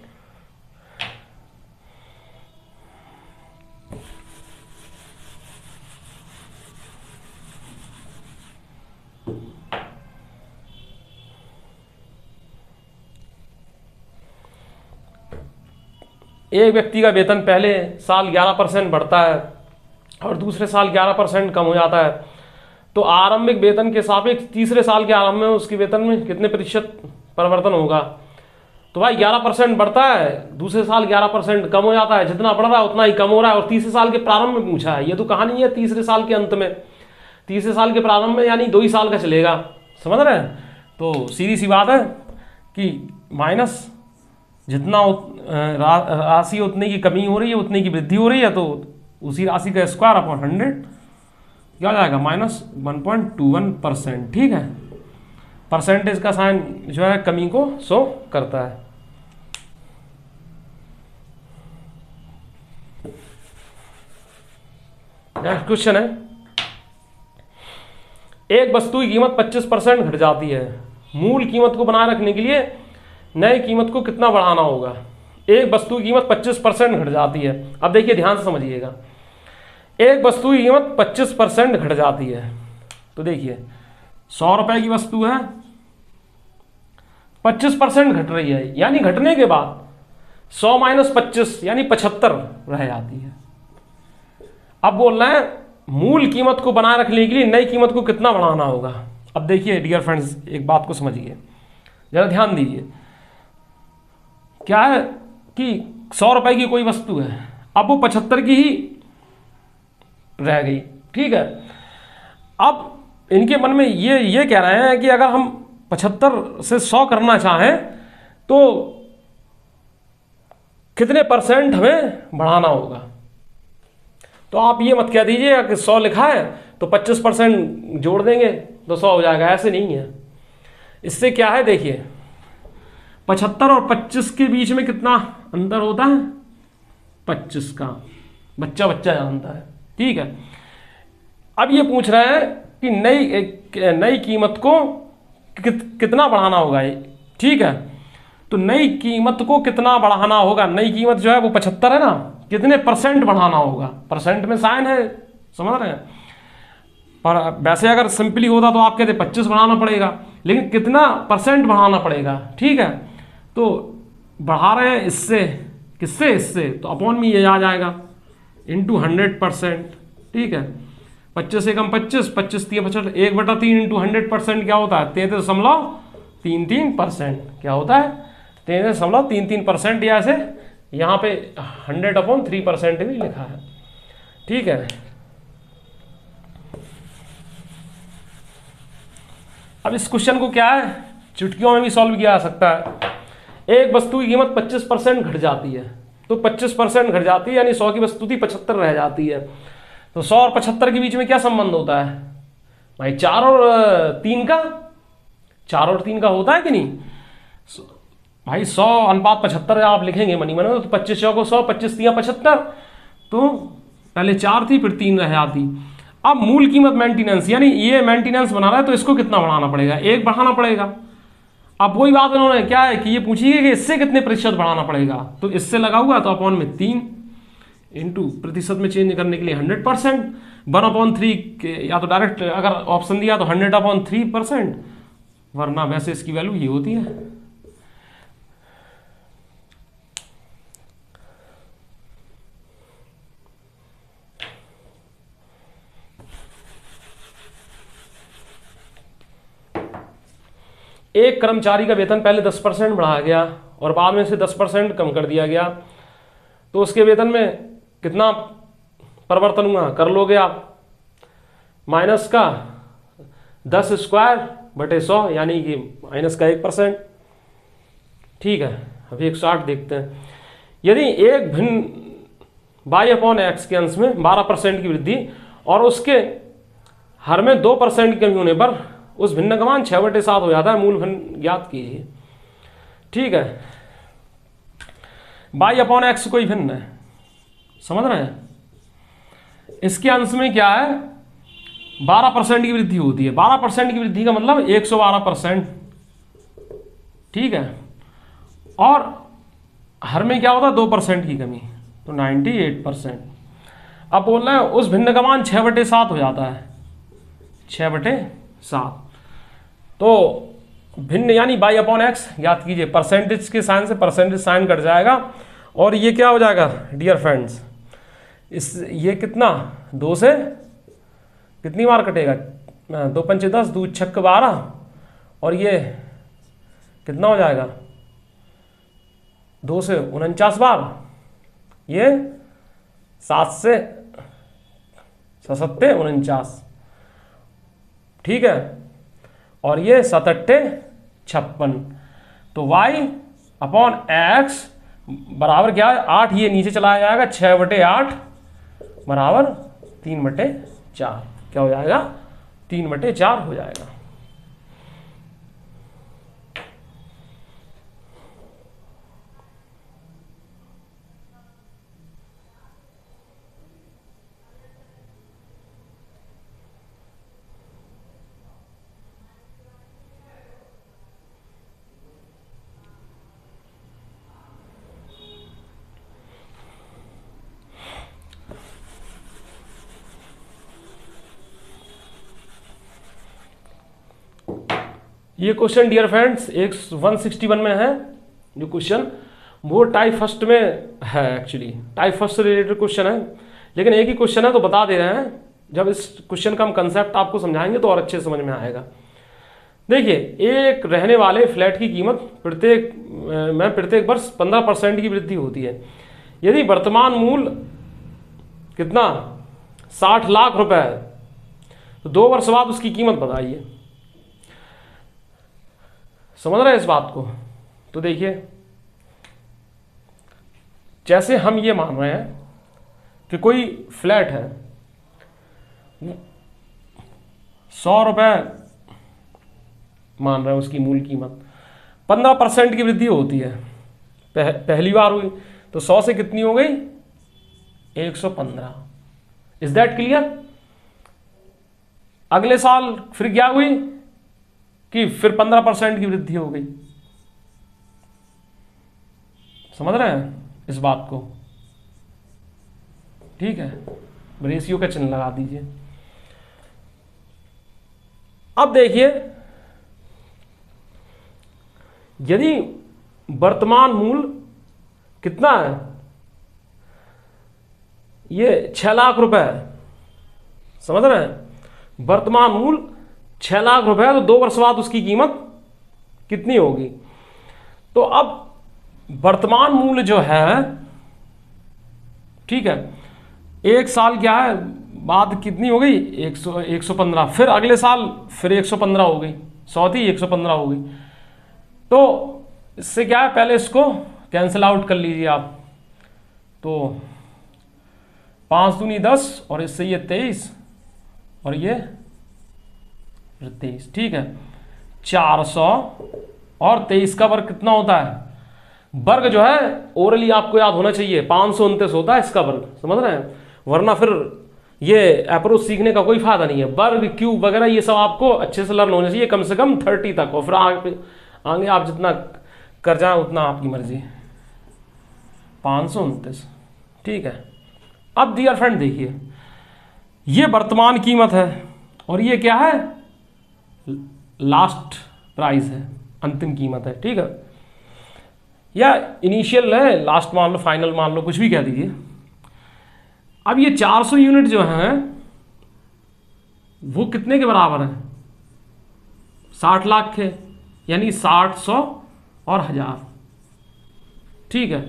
एक व्यक्ति का वेतन पहले साल 11% बढ़ता है और दूसरे साल 11% कम हो जाता है, तो आरंभिक वेतन के सापेक्ष तीसरे साल के आरंभ में उसके वेतन में कितने प्रतिशत परिवर्तन होगा? तो भाई 11% बढ़ता है, दूसरे साल 11% कम हो जाता है, जितना बढ़ रहा है उतना ही कम हो रहा है। और तीसरे साल के प्रारंभ में पूछा है, ये तो कहानी है तीसरे साल के अंत में, तीसरे साल के प्रारंभ में यानी 2 ही साल का चलेगा, समझ रहे हैं। तो सीधी सी बात है कि माइनस जितना राशि उतने की कमी हो रही है उतने की वृद्धि हो रही है, तो उसी राशि का स्क्वायर अपॉन 100 क्या हो जाएगा -1.21%, ठीक है। परसेंटेज का साइन जो है कमी को शो करता है। नेक्स्ट क्वेश्चन है, एक वस्तु की कीमत 25% घट जाती है, मूल कीमत को बनाए रखने के लिए नई कीमत को कितना बढ़ाना होगा? एक वस्तु की कीमत 25% घट जाती है। अब देखिए ध्यान से समझिएगा, एक वस्तु की कीमत 25% घट जाती है, तो देखिए 100 रुपए की वस्तु है, 25% घट रही है, यानी घटने के बाद 100 - 25 यानी 75 रह जाती है। अब बोल रहे हैं मूल कीमत को बनाए रखने के लिए नई कीमत को कितना बढ़ाना होगा। अब देखिए डियर फ्रेंड्स, एक बात को समझिए, जरा ध्यान दीजिए। क्या है कि 100 रुपए की कोई वस्तु है, अब वो 75 की ही रह गई, ठीक है। अब इनके मन में ये कह रहे हैं कि अगर हम 75 से 100 करना चाहें तो कितने % हमें बढ़ाना होगा। तो आप ये मत कह दीजिए कि 100 लिखा है तो 25% जोड़ देंगे तो 100 हो जाएगा, ऐसे नहीं है। इससे क्या है देखिए, 75 और 25 के बीच में कितना अंतर होता है? 25 का, बच्चा जानता है, ठीक है। अब ये पूछ रहे हैं कि नई कीमत को कितना बढ़ाना होगा, ठीक है। तो नई कीमत को कितना बढ़ाना होगा, नई कीमत जो है वो 75 है ना, कितने % बढ़ाना होगा? % में साइन है, समझ रहे हैं। पर वैसे अगर सिंपली होता तो आप कहते 25 बढ़ाना पड़ेगा, लेकिन कितना % बढ़ाना पड़ेगा, ठीक है। तो बढ़ा रहे हैं इससे, किससे? इससे, तो अपॉन में ये आ जाएगा इंटू 100%, ठीक है। 25 से कम 25, 25 3 25, 1/3 इंटू 100% क्या होता है? 33.33%। क्या होता है? 33.33%, या ऐसे यहाँ पे 100/3% भी लिखा है, ठीक है। अब इस क्वेश्चन को क्या है चुटकियों में भी सॉल्व किया जा सकता है। एक वस्तु की कीमत 25% घट जाती है, तो 25% घट जाती है यानी 100 की वस्तु थी 75 रह जाती है। तो 100 और 75 के बीच में क्या संबंध होता है भाई? 4 और 3 का, 4 और 3 का होता है कि नहीं भाई? 100 अनुपात 75 आप लिखेंगे मनी मन, तो 25 को 100, 25 3 75, तो पहले 4 थी, फिर 3 रह जाती। अब मूल कीमत मेंटेनेंस, यानी ये मेंटेनेंस बना रहा है तो इसको कितना बढ़ाना पड़ेगा, 1 बढ़ाना पड़ेगा। अब वही बात उन्होंने क्या है कि ये पूछी है कि इससे कितने प्रतिशत बढ़ाना पड़ेगा, तो इससे लगा हुआ तो अपॉन में 3 इंटू प्रतिशत में चेंज करने के लिए 100%, 1/3 या तो डायरेक्ट अगर ऑप्शन दिया तो 100/3%, वरना वैसे इसकी वैल्यू ये होती है। एक कर्मचारी का वेतन पहले 10% बढ़ाया गया और बाद में से 10% कम कर दिया गया, तो उसके वेतन में कितना परिवर्तन हुआ, कर लोगे आप। माइनस का 10²/100 यानी कि माइनस का 1%। ठीक है, अभी 160 देखते हैं। यदि एक भिन्न y/x के अंश में 12% की वृद्धि और उसके हर में 2% की कमी होने पर उस भिन्न का मान 6/7 हो जाता है, मूल भिन्न ज्ञात कीजिए। ठीक है, y/x कोई भिन्न है, समझ रहे हैं। इसके अंश में क्या है, 12% की वृद्धि होती है। 12% की वृद्धि का मतलब 112%। ठीक है, और हर में क्या होता है, 2% की कमी, तो 98%। अब बोल रहे हैं उस भिन्न का मान 6/7 हो जाता है, 6/7। तो भिन्न यानी y/x याद कीजिए, परसेंटेज के साइन से परसेंटेज साइन कट जाएगा और ये क्या हो जाएगा डियर फ्रेंड्स, ये कितना 2 से कितनी बार कटेगा, 2 पंचे 10, 2 छक्के 12, और ये कितना हो जाएगा 2 से 49 बार, ये 7 से 7 49। ठीक है, और ये 7 56। तो y/x बराबर क्या है 8, ये नीचे चला जाएगा, 6/8 बराबर 3/4। क्या हो जाएगा, 3/4 हो जाएगा। ये क्वेश्चन डियर फ्रेंड्स 161 में है जो क्वेश्चन, वो टाइप फर्स्ट में है। एक्चुअली टाइप फर्स्ट से रिलेटेड क्वेश्चन है, लेकिन एक ही क्वेश्चन है तो बता दे रहे हैं। जब इस क्वेश्चन का हम कंसेप्ट आपको समझाएंगे तो और अच्छे समझ में आएगा। देखिए, एक रहने वाले फ्लैट की कीमत प्रत्येक वर्ष 15% की वृद्धि होती है। यदि वर्तमान मूल्य कितना 60 लाख रुपए है, तो 2 वर्ष बाद उसकी कीमत बताइए। समझ रहे हैं इस बात को? तो देखिए, जैसे हम ये मान रहे हैं कि कोई फ्लैट है, 100 रुपए मान रहे हैं उसकी मूल कीमत, 15% की वृद्धि होती है। पहली बार हुई तो 100 से कितनी हो गई 115। Is that clear? अगले साल फिर क्या हुई कि फिर 15% की वृद्धि हो गई। समझ रहे हैं इस बात को? ठीक है, रेशियो का चिन्ह लगा दीजिए। अब देखिए, यदि वर्तमान मूल्य कितना है, ये 6 लाख रुपए है। समझ रहे हैं? वर्तमान मूल्य 6 लाख रुपए है, तो 2 वर्ष बाद उसकी कीमत कितनी होगी? तो अब वर्तमान मूल्य जो है, ठीक है, एक साल क्या है बाद कितनी हो गई 115, फिर अगले साल फिर 115 हो गई, 100 थी 115 हो गई। तो इससे क्या है, पहले इसको कैंसिल आउट कर लीजिए आप। तो 5 दूनी 10 और इससे ये 23 और ये 23। ठीक है, 400 और 23 का वर्ग कितना होता है वर्ग जो है ओरली आपको याद होना चाहिए, 529 होता है इसका वर्ग, समझ रहे हैं, वरना फिर ये अप्रोच सीखने का कोई फायदा नहीं है। वर्ग क्यूब वगैरह ये सब आपको अच्छे से लर्न होना चाहिए, कम से कम 30 तक, और फिर आगे आप जितना कर जाए उतना आपकी मर्जी। 529, ठीक है। अब डियर फ्रेंड देखिए, ये वर्तमान कीमत है और ये क्या है, लास्ट प्राइस है, अंतिम कीमत है, ठीक है, या इनिशियल है, लास्ट मान लो, फाइनल मान लो, कुछ भी कह दीजिए। अब ये 400 यूनिट जो है वो कितने के बराबर है, 60 लाख के, यानी 60, 100 और 1000, ठीक है।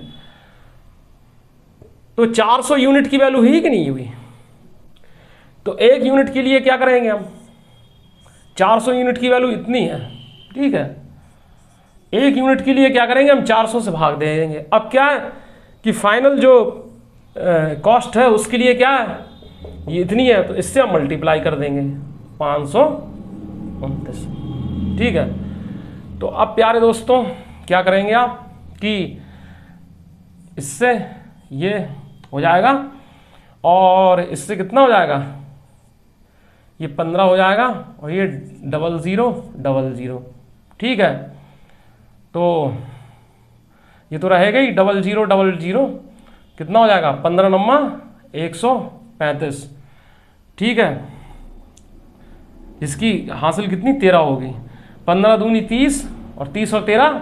तो 400 यूनिट की वैल्यू हुई कि नहीं हुई, तो एक यूनिट के लिए क्या करेंगे हम, 400 यूनिट की वैल्यू इतनी है, ठीक है, एक यूनिट के लिए क्या करेंगे हम, 400 से भाग देंगे। अब क्या है कि फाइनल जो कॉस्ट है उसके लिए क्या है, ये इतनी है, तो इससे हम मल्टीप्लाई कर देंगे 529, ठीक है। तो अब प्यारे दोस्तों क्या करेंगे आप कि इससे ये हो जाएगा और इससे कितना हो जाएगा, ये 15 हो जाएगा और ये 0000, ठीक है। तो ये तो रहेगा ही 0000, कितना हो जाएगा, 15 नम्मा 135, ठीक है, इसकी हासिल कितनी 13 होगी, 15 दूनी 30 और 30 और 13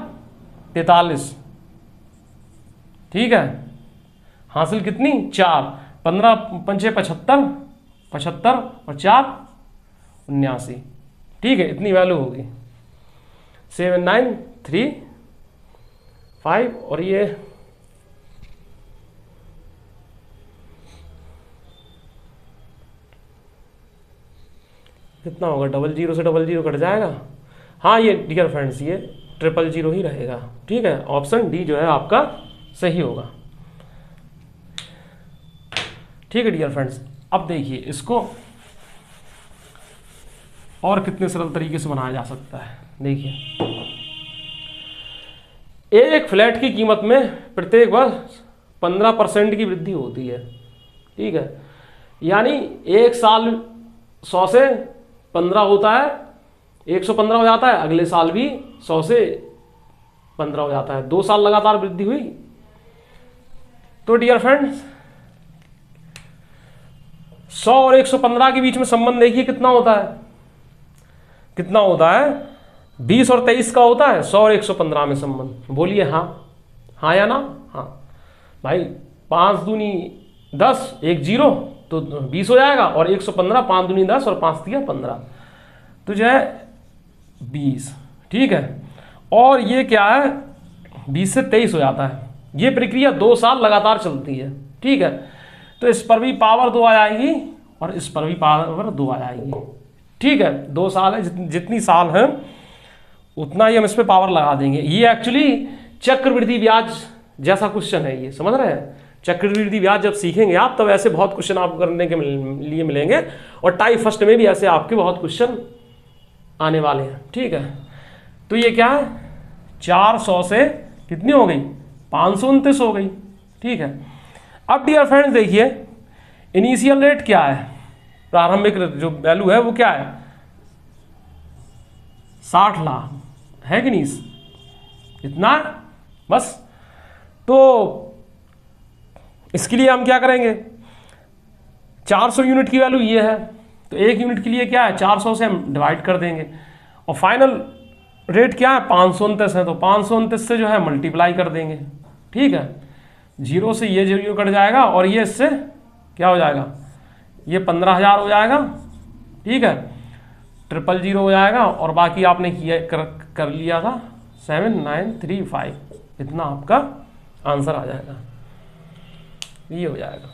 43, ठीक है, हासिल कितनी 4, 15 पंचे 75, 75 और 4 79, ठीक है, इतनी वैल्यू होगी 7935, और ये कितना होगा, 00 से 00 कट जाएगा, हाँ ये डियर फ्रेंड्स ये 000 ही रहेगा, ठीक है, ऑप्शन डी जो है आपका सही होगा, ठीक है डियर फ्रेंड्स। अब देखिए इसको और कितने सरल तरीके से बनाया जा सकता है, देखिए एक फ्लैट की कीमत में प्रत्येक वर्ष 15% की वृद्धि होती है, ठीक है, यानी एक साल 100 से 15 होता है, 115 हो जाता है, अगले साल भी 100 से 15 हो जाता है, 2 साल लगातार वृद्धि हुई। तो डियर फ्रेंड्स 100 और 115 के बीच में संबंध देखिए कितना होता है, कितना होता है, 20 और 23 का होता है 100 और 115 में संबंध, बोलिए हाँ, हाँ या ना, हाँ भाई, 5 दूनी 10, 1 0 तो 20 हो जाएगा, और 115 5 दूनी 10 और 5 दिया 15, तो जो है 20, ठीक है, और ये क्या है 20 से 23 हो जाता है, ये प्रक्रिया 2 साल लगातार चलती है, ठीक है। तो इस पर भी पावर 2 आ जाएगी और इस पर भी पावर 2 आ जाएगी, ठीक है, 2 साल है, जितनी साल है उतना ही हम इस पर पावर लगा देंगे। ये एक्चुअली चक्रवृद्धि ब्याज जैसा क्वेश्चन है, ये समझ रहे हैं, चक्रवृद्धि ब्याज जब सीखेंगे आप तब ऐसे बहुत क्वेश्चन आपको करने के लिए मिलेंगे, और टाइप फर्स्ट में भी ऐसे आपके बहुत क्वेश्चन आने वाले हैं, ठीक है। तो ये क्या है, 400 से कितनी हो गई, 529 हो गई, ठीक है। अब डियर फ्रेंड्स देखिए इनिशियल रेट क्या है, प्रारंभिक जो वैल्यू है वो क्या है, 60 लाख है कि नहीं, इतना बस। तो इसके लिए हम क्या करेंगे, 400 यूनिट की वैल्यू ये है, तो एक यूनिट के लिए क्या है, 400 से हम डिवाइड कर देंगे, और फाइनल रेट क्या है 529 है, तो 529 से जो है मल्टीप्लाई कर देंगे, ठीक है, 0 से ये 0 कट जाएगा और ये इससे क्या हो जाएगा, ये 15,000 हो जाएगा, ठीक है, 000 हो जाएगा, और बाकी आपने किया कर लिया था 7935, इतना आपका आंसर आ जाएगा, ये हो जाएगा।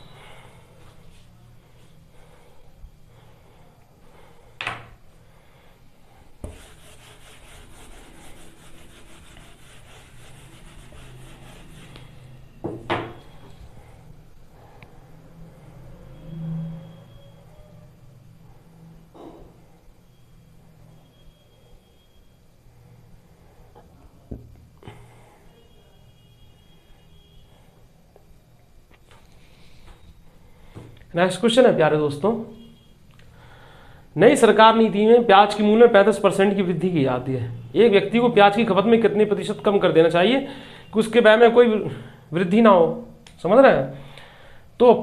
नेक्स्ट क्वेश्चन है प्यारे दोस्तों, नई सरकार नीति में प्याज की मूल्य में 35% की वृद्धि की जाती है। एक व्यक्ति को प्याज की खपत में कितने प्रतिशत कम कर देना चाहिए कि उसके व्यय में कोई वृद्धि ना हो? समझ रहे हैं? तो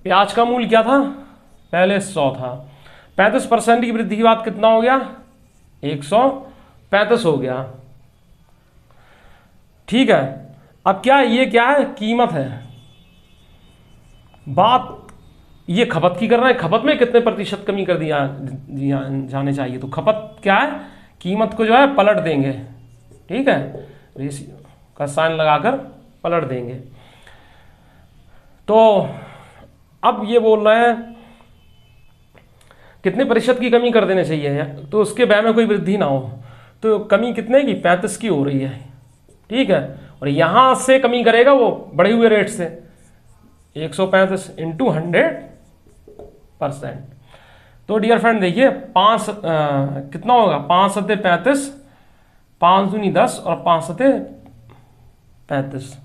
प्याज का मूल्य क्या था? पहले 100 था, 35% की वृद्धि के बाद कितना हो गया? 135 हो गया। ठीक है, अब क्या ये क्या है? कीमत है। बात ये खपत की कर रहे हैं, खपत में कितने प्रतिशत कमी कर दिया जाने चाहिए। तो खपत क्या है? कीमत को जो है पलट देंगे। ठीक है, रेशियो का साइन लगाकर पलट देंगे। तो अब ये बोल रहे हैं कितने प्रतिशत की कमी कर देने चाहिए तो उसके व्यय में कोई वृद्धि ना हो। तो कमी कितने की? 35 की हो रही है। ठीक है, और यहां से कमी करेगा वो बढ़े हुए रेट से 135 इंटू 100%। तो डियर फ्रेंड देखिए कितना होगा? 5 सत्ते 35, 5 दूनी 10 और 5 सत्ते 35।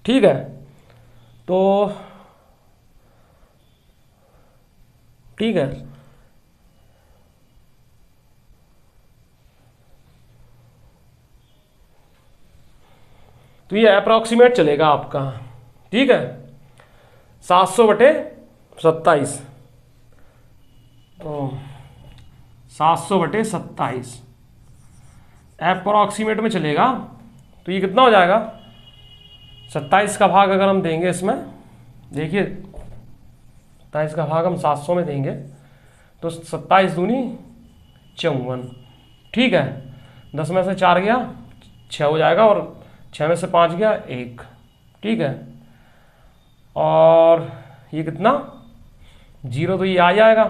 ठीक है, तो ठीक है, तो ये अप्रॉक्सीमेट चलेगा आपका। ठीक है, 700/27, तो 700/27 अप्रॉक्सीमेट में चलेगा। तो ये कितना हो जाएगा? 27 का भाग अगर हम देंगे इसमें, देखिए 27 का भाग हम 700 में देंगे तो 27 दूनी 54। ठीक है, 10 में से 4 गया 6 हो जाएगा और 6 में से 5 गया 1। ठीक है, और ये कितना? 0, तो ये आ जाएगा।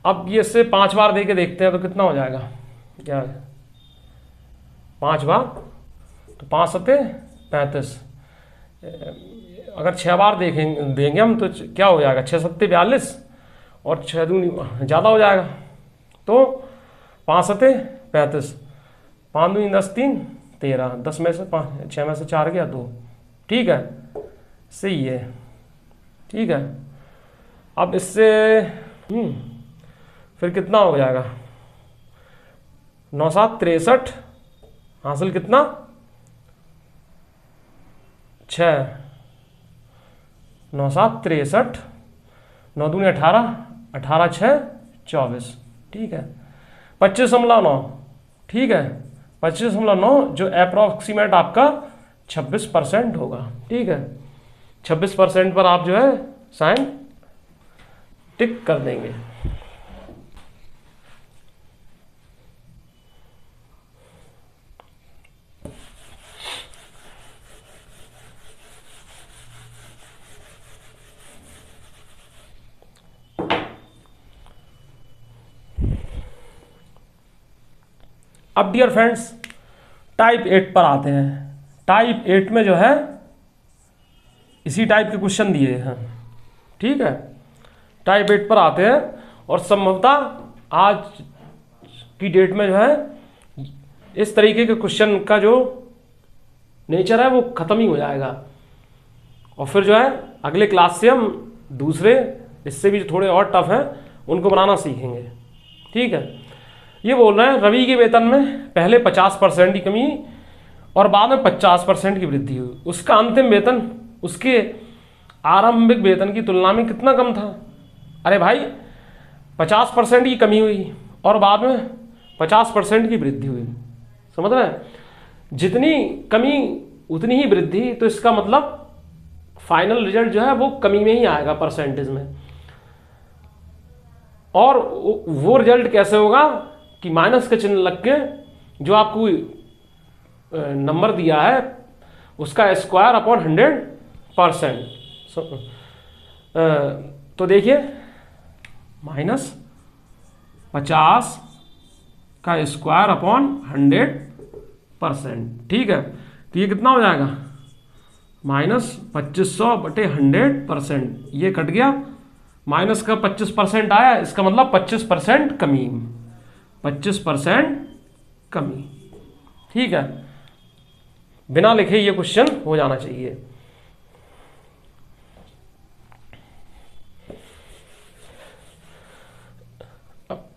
अब ये इससे 5 बार दे के देखते हैं तो कितना हो जाएगा? क्या 5 बार? तो 5 सत्ते 35। अगर 6 बार देंगे हम तो क्या हो जाएगा? 6 सत्ते 42 और 6 दूनी ज़्यादा हो जाएगा। तो 5 सत्ते 35, 5 दूनी 10, 3 13, 10 में से 5, 6 में से 4 गया 2। ठीक है, सही है। ठीक है, अब इससे फिर कितना हो जाएगा? 9 7 63 हासिल कितना? 6, 9 7 63, 9 दूनी 18, 18 6 24। ठीक है, 25.9। ठीक है, 25.9 जो अप्रॉक्सीमेट आपका 26% होगा। ठीक है, 26% पर आप जो है साइन टिक कर देंगे। अब डियर फ्रेंड्स टाइप 8 पर आते हैं। टाइप 8 में जो है इसी टाइप के क्वेश्चन दिए हैं। ठीक है, टाइप 8 पर आते हैं और संभवतः आज की डेट में जो है इस तरीके के क्वेश्चन का जो नेचर है वो खत्म ही हो जाएगा। और फिर जो है अगले क्लास से हम दूसरे इससे भी थोड़े और टफ हैं उनको बनाना सीखेंगे। ठीक है, ये बोल रहे हैं रवि के वेतन में पहले 50% की कमी और बाद में 50% की वृद्धि हुई। उसका अंतिम वेतन उसके आरंभिक वेतन की तुलना में कितना कम था? अरे भाई 50% की कमी हुई और बाद में 50% की वृद्धि हुई। समझ रहे हैं? जितनी कमी उतनी ही वृद्धि, तो इसका मतलब फाइनल रिजल्ट जो है वो कमी में ही आएगा परसेंटेज में। और वो रिजल्ट कैसे होगा कि माइनस का चिन्ह लग के जो आपको नंबर दिया है उसका स्क्वायर अपॉन 100%। तो देखिए -50 का स्क्वायर अपॉन 100%। ठीक है, तो ये कितना हो जाएगा? -2500/100%। ये कट गया, माइनस का 25% आया, इसका मतलब 25% कमी, 25% कमी। ठीक है, बिना लिखे ये क्वेश्चन हो जाना चाहिए।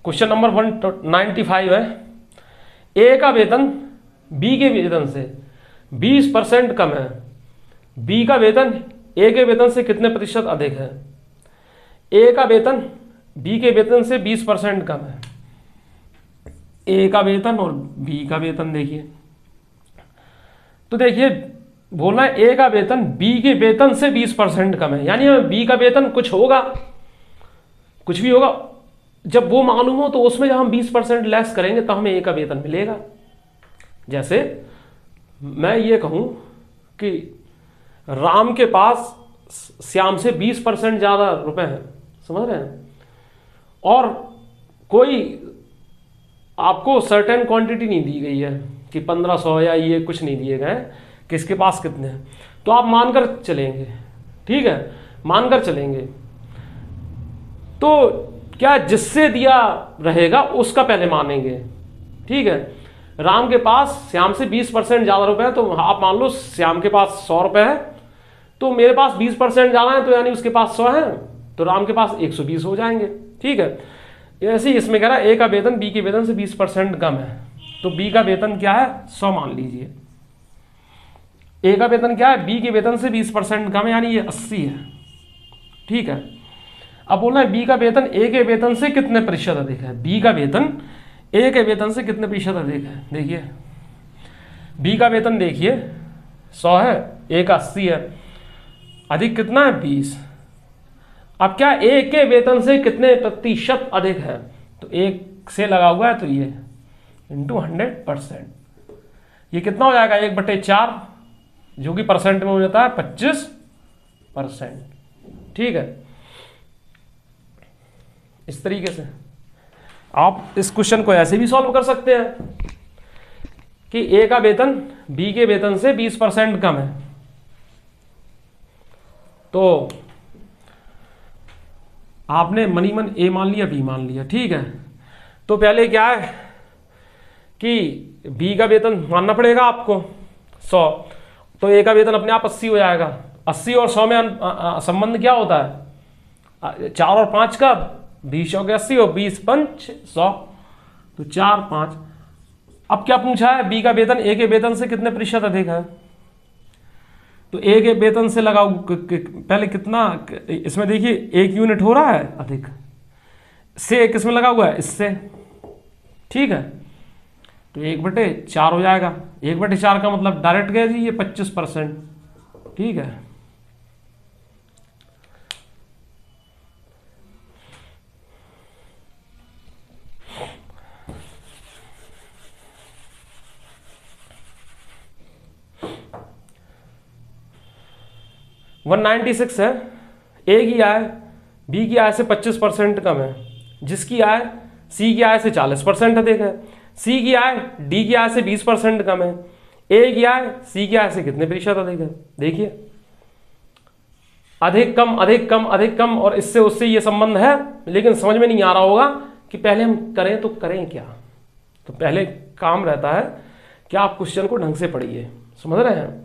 क्वेश्चन नंबर 195 है, ए का वेतन बी के वेतन से 20% कम है, बी का वेतन ए के वेतन से कितने प्रतिशत अधिक है। ए का वेतन बी के वेतन से 20% कम है, ए का वेतन और बी का वेतन देखिए, तो देखिए बोलना है ए का वेतन बी के वेतन से 20% कम है, यानी बी का वेतन कुछ होगा, कुछ भी होगा, जब वो मालूम हो तो उसमें जब हम 20% लेस करेंगे तो हमें ए का वेतन मिलेगा। जैसे मैं ये कहूं कि राम के पास श्याम से 20% ज्यादा रुपए हैं, समझ रहे हैं, और कोई आपको सर्टेन क्वांटिटी नहीं दी गई है कि 1500 या ये कुछ नहीं दिए गए किसके पास कितने हैं, तो आप मानकर चलेंगे, ठीक है, मानकर चलेंगे, तो क्या जिससे दिया रहेगा उसका पहले मानेंगे, ठीक है। राम के पास श्याम से 20% ज्यादा रुपए है, तो आप मान लो श्याम के पास 100 रुपए है, तो मेरे पास 20% ज्यादा है, तो यानी उसके पास 100 है, तो राम के पास 120 हो जाएंगे, ठीक है। ऐसे ही इसमें कह रहा है ए का वेतन बी के वेतन से 20% कम है, तो बी का वेतन क्या है 100 मान लीजिए, ए का वेतन क्या है बी के वेतन से 20% कम है, यानी ये 80 है, ठीक है। अब बोलना है बी का वेतन ए के वेतन से कितने प्रतिशत अधिक है, बी का वेतन ए के वेतन से कितने प्रतिशत अधिक है। देखिए बी का वेतन देखिए 100 है, ए का 80 है, अधिक कितना है 20। अब क्या ए के वेतन से कितने प्रतिशत अधिक है, तो एक से लगा हुआ है, तो ये इंटू 100%, ये कितना हो जाएगा 1/4, जो कि परसेंट में हो जाता है 25%, ठीक है। इस तरीके से आप इस क्वेश्चन को ऐसे भी सॉल्व कर सकते हैं कि ए का वेतन बी के वेतन से 20% कम है, तो आपने मनी मन ए मान लिया बी मान लिया, ठीक है। तो पहले क्या है कि बी का वेतन मानना पड़ेगा आपको 100, तो ए का वेतन अपने आप 80 हो जाएगा। 80 और 100 में संबंध क्या होता है, 4 और 5 का, 20 और 80 और 20 पंच 100, तो 4 5। अब क्या पूछा है बी का वेतन ए के वेतन से कितने प्रतिशत अधिक है, तो ए के वेतन से लगाओ पहले कितना, इसमें देखिए 1 यूनिट हो रहा है अधिक, से किसमें लगा हुआ है इससे, ठीक है, तो 1/4 हो जाएगा। 1/4 का मतलब डायरेक्ट गया जी ये 25%, ठीक है। वन 96 है, ए की आय बी की आय से 25% कम है, जिसकी आय सी की आय से 40% अधिक है। सी की आय डी की आय से 20% कम है, ए की आय सी की आय से कितने प्रतिशत अधिक है। देखिए अधिक कम अधिक कम अधिक कम, और इससे उससे ये संबंध है, लेकिन समझ में नहीं आ रहा होगा कि पहले हम करें तो करें क्या। तो पहले काम रहता है कि आप क्वेश्चन को ढंग से पढ़िए, समझ रहे हैं,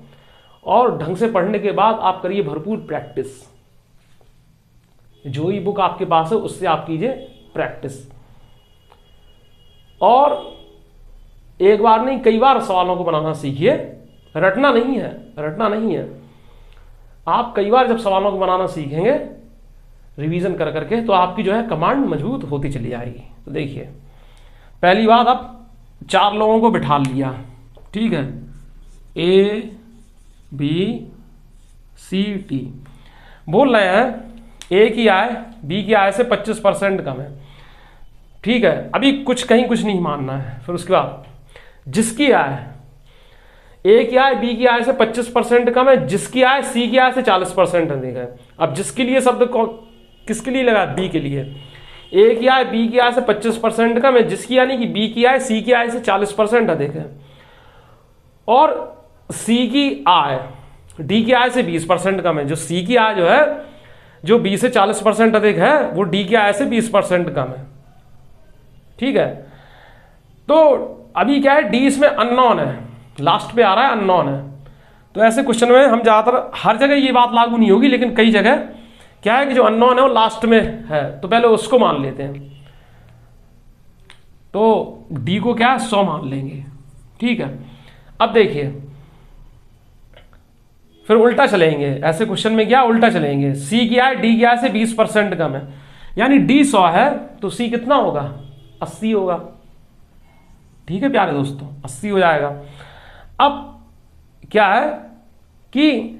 और ढंग से पढ़ने के बाद आप करिए भरपूर प्रैक्टिस। जो ही बुक आपके पास है उससे आप कीजिए प्रैक्टिस, और एक बार नहीं कई बार सवालों को बनाना सीखिए। रटना नहीं है, रटना नहीं है। आप कई बार जब सवालों को बनाना सीखेंगे रिवीजन कर करके, तो आपकी जो है कमांड मजबूत होती चली जाएगी। तो देखिए पहली बात, आप 4 लोगों को बिठा लिया, ठीक है, ए बी सी टी, बोल रहे हैं ए की आय बी की आय से 25% कम है, ठीक है। अभी कुछ कहीं कुछ नहीं मानना है। फिर उसके बाद जिसकी आय ए की आय बी की आय से 25% कम है, जिसकी आय सी की आय से 40% अधिक है। अब जिसके लिए शब्द किसके लिए लगा, बी के लिए। ए की आय बी की आय से 25% कम है, जिसकी यानी कि बी की आय सी की आय से 40% अधिक है, और सी की आय डी की आय से 20% कम है। जो सी की आय जो है, जो बी से 40% अधिक है, वो डी की आय से 20% कम है, ठीक है। तो अभी क्या है, डी इसमें अननोन है, लास्ट पे आ रहा है अननोन है। तो ऐसे क्वेश्चन में हम ज़्यादातर, हर जगह ये बात लागू नहीं होगी, लेकिन कई जगह क्या है कि जो अननोन है वो लास्ट में है, तो पहले उसको मान लेते हैं। तो डी को क्या है 100 मान लेंगे, ठीक है। अब देखिए फिर उल्टा चलेंगे, ऐसे क्वेश्चन में क्या उल्टा चलेंगे, सी क्या है डी क्या है से 20% कम है, यानी डी 100 है तो सी कितना होगा 80 होगा, ठीक है प्यारे दोस्तों 80 हो जाएगा। अब क्या है कि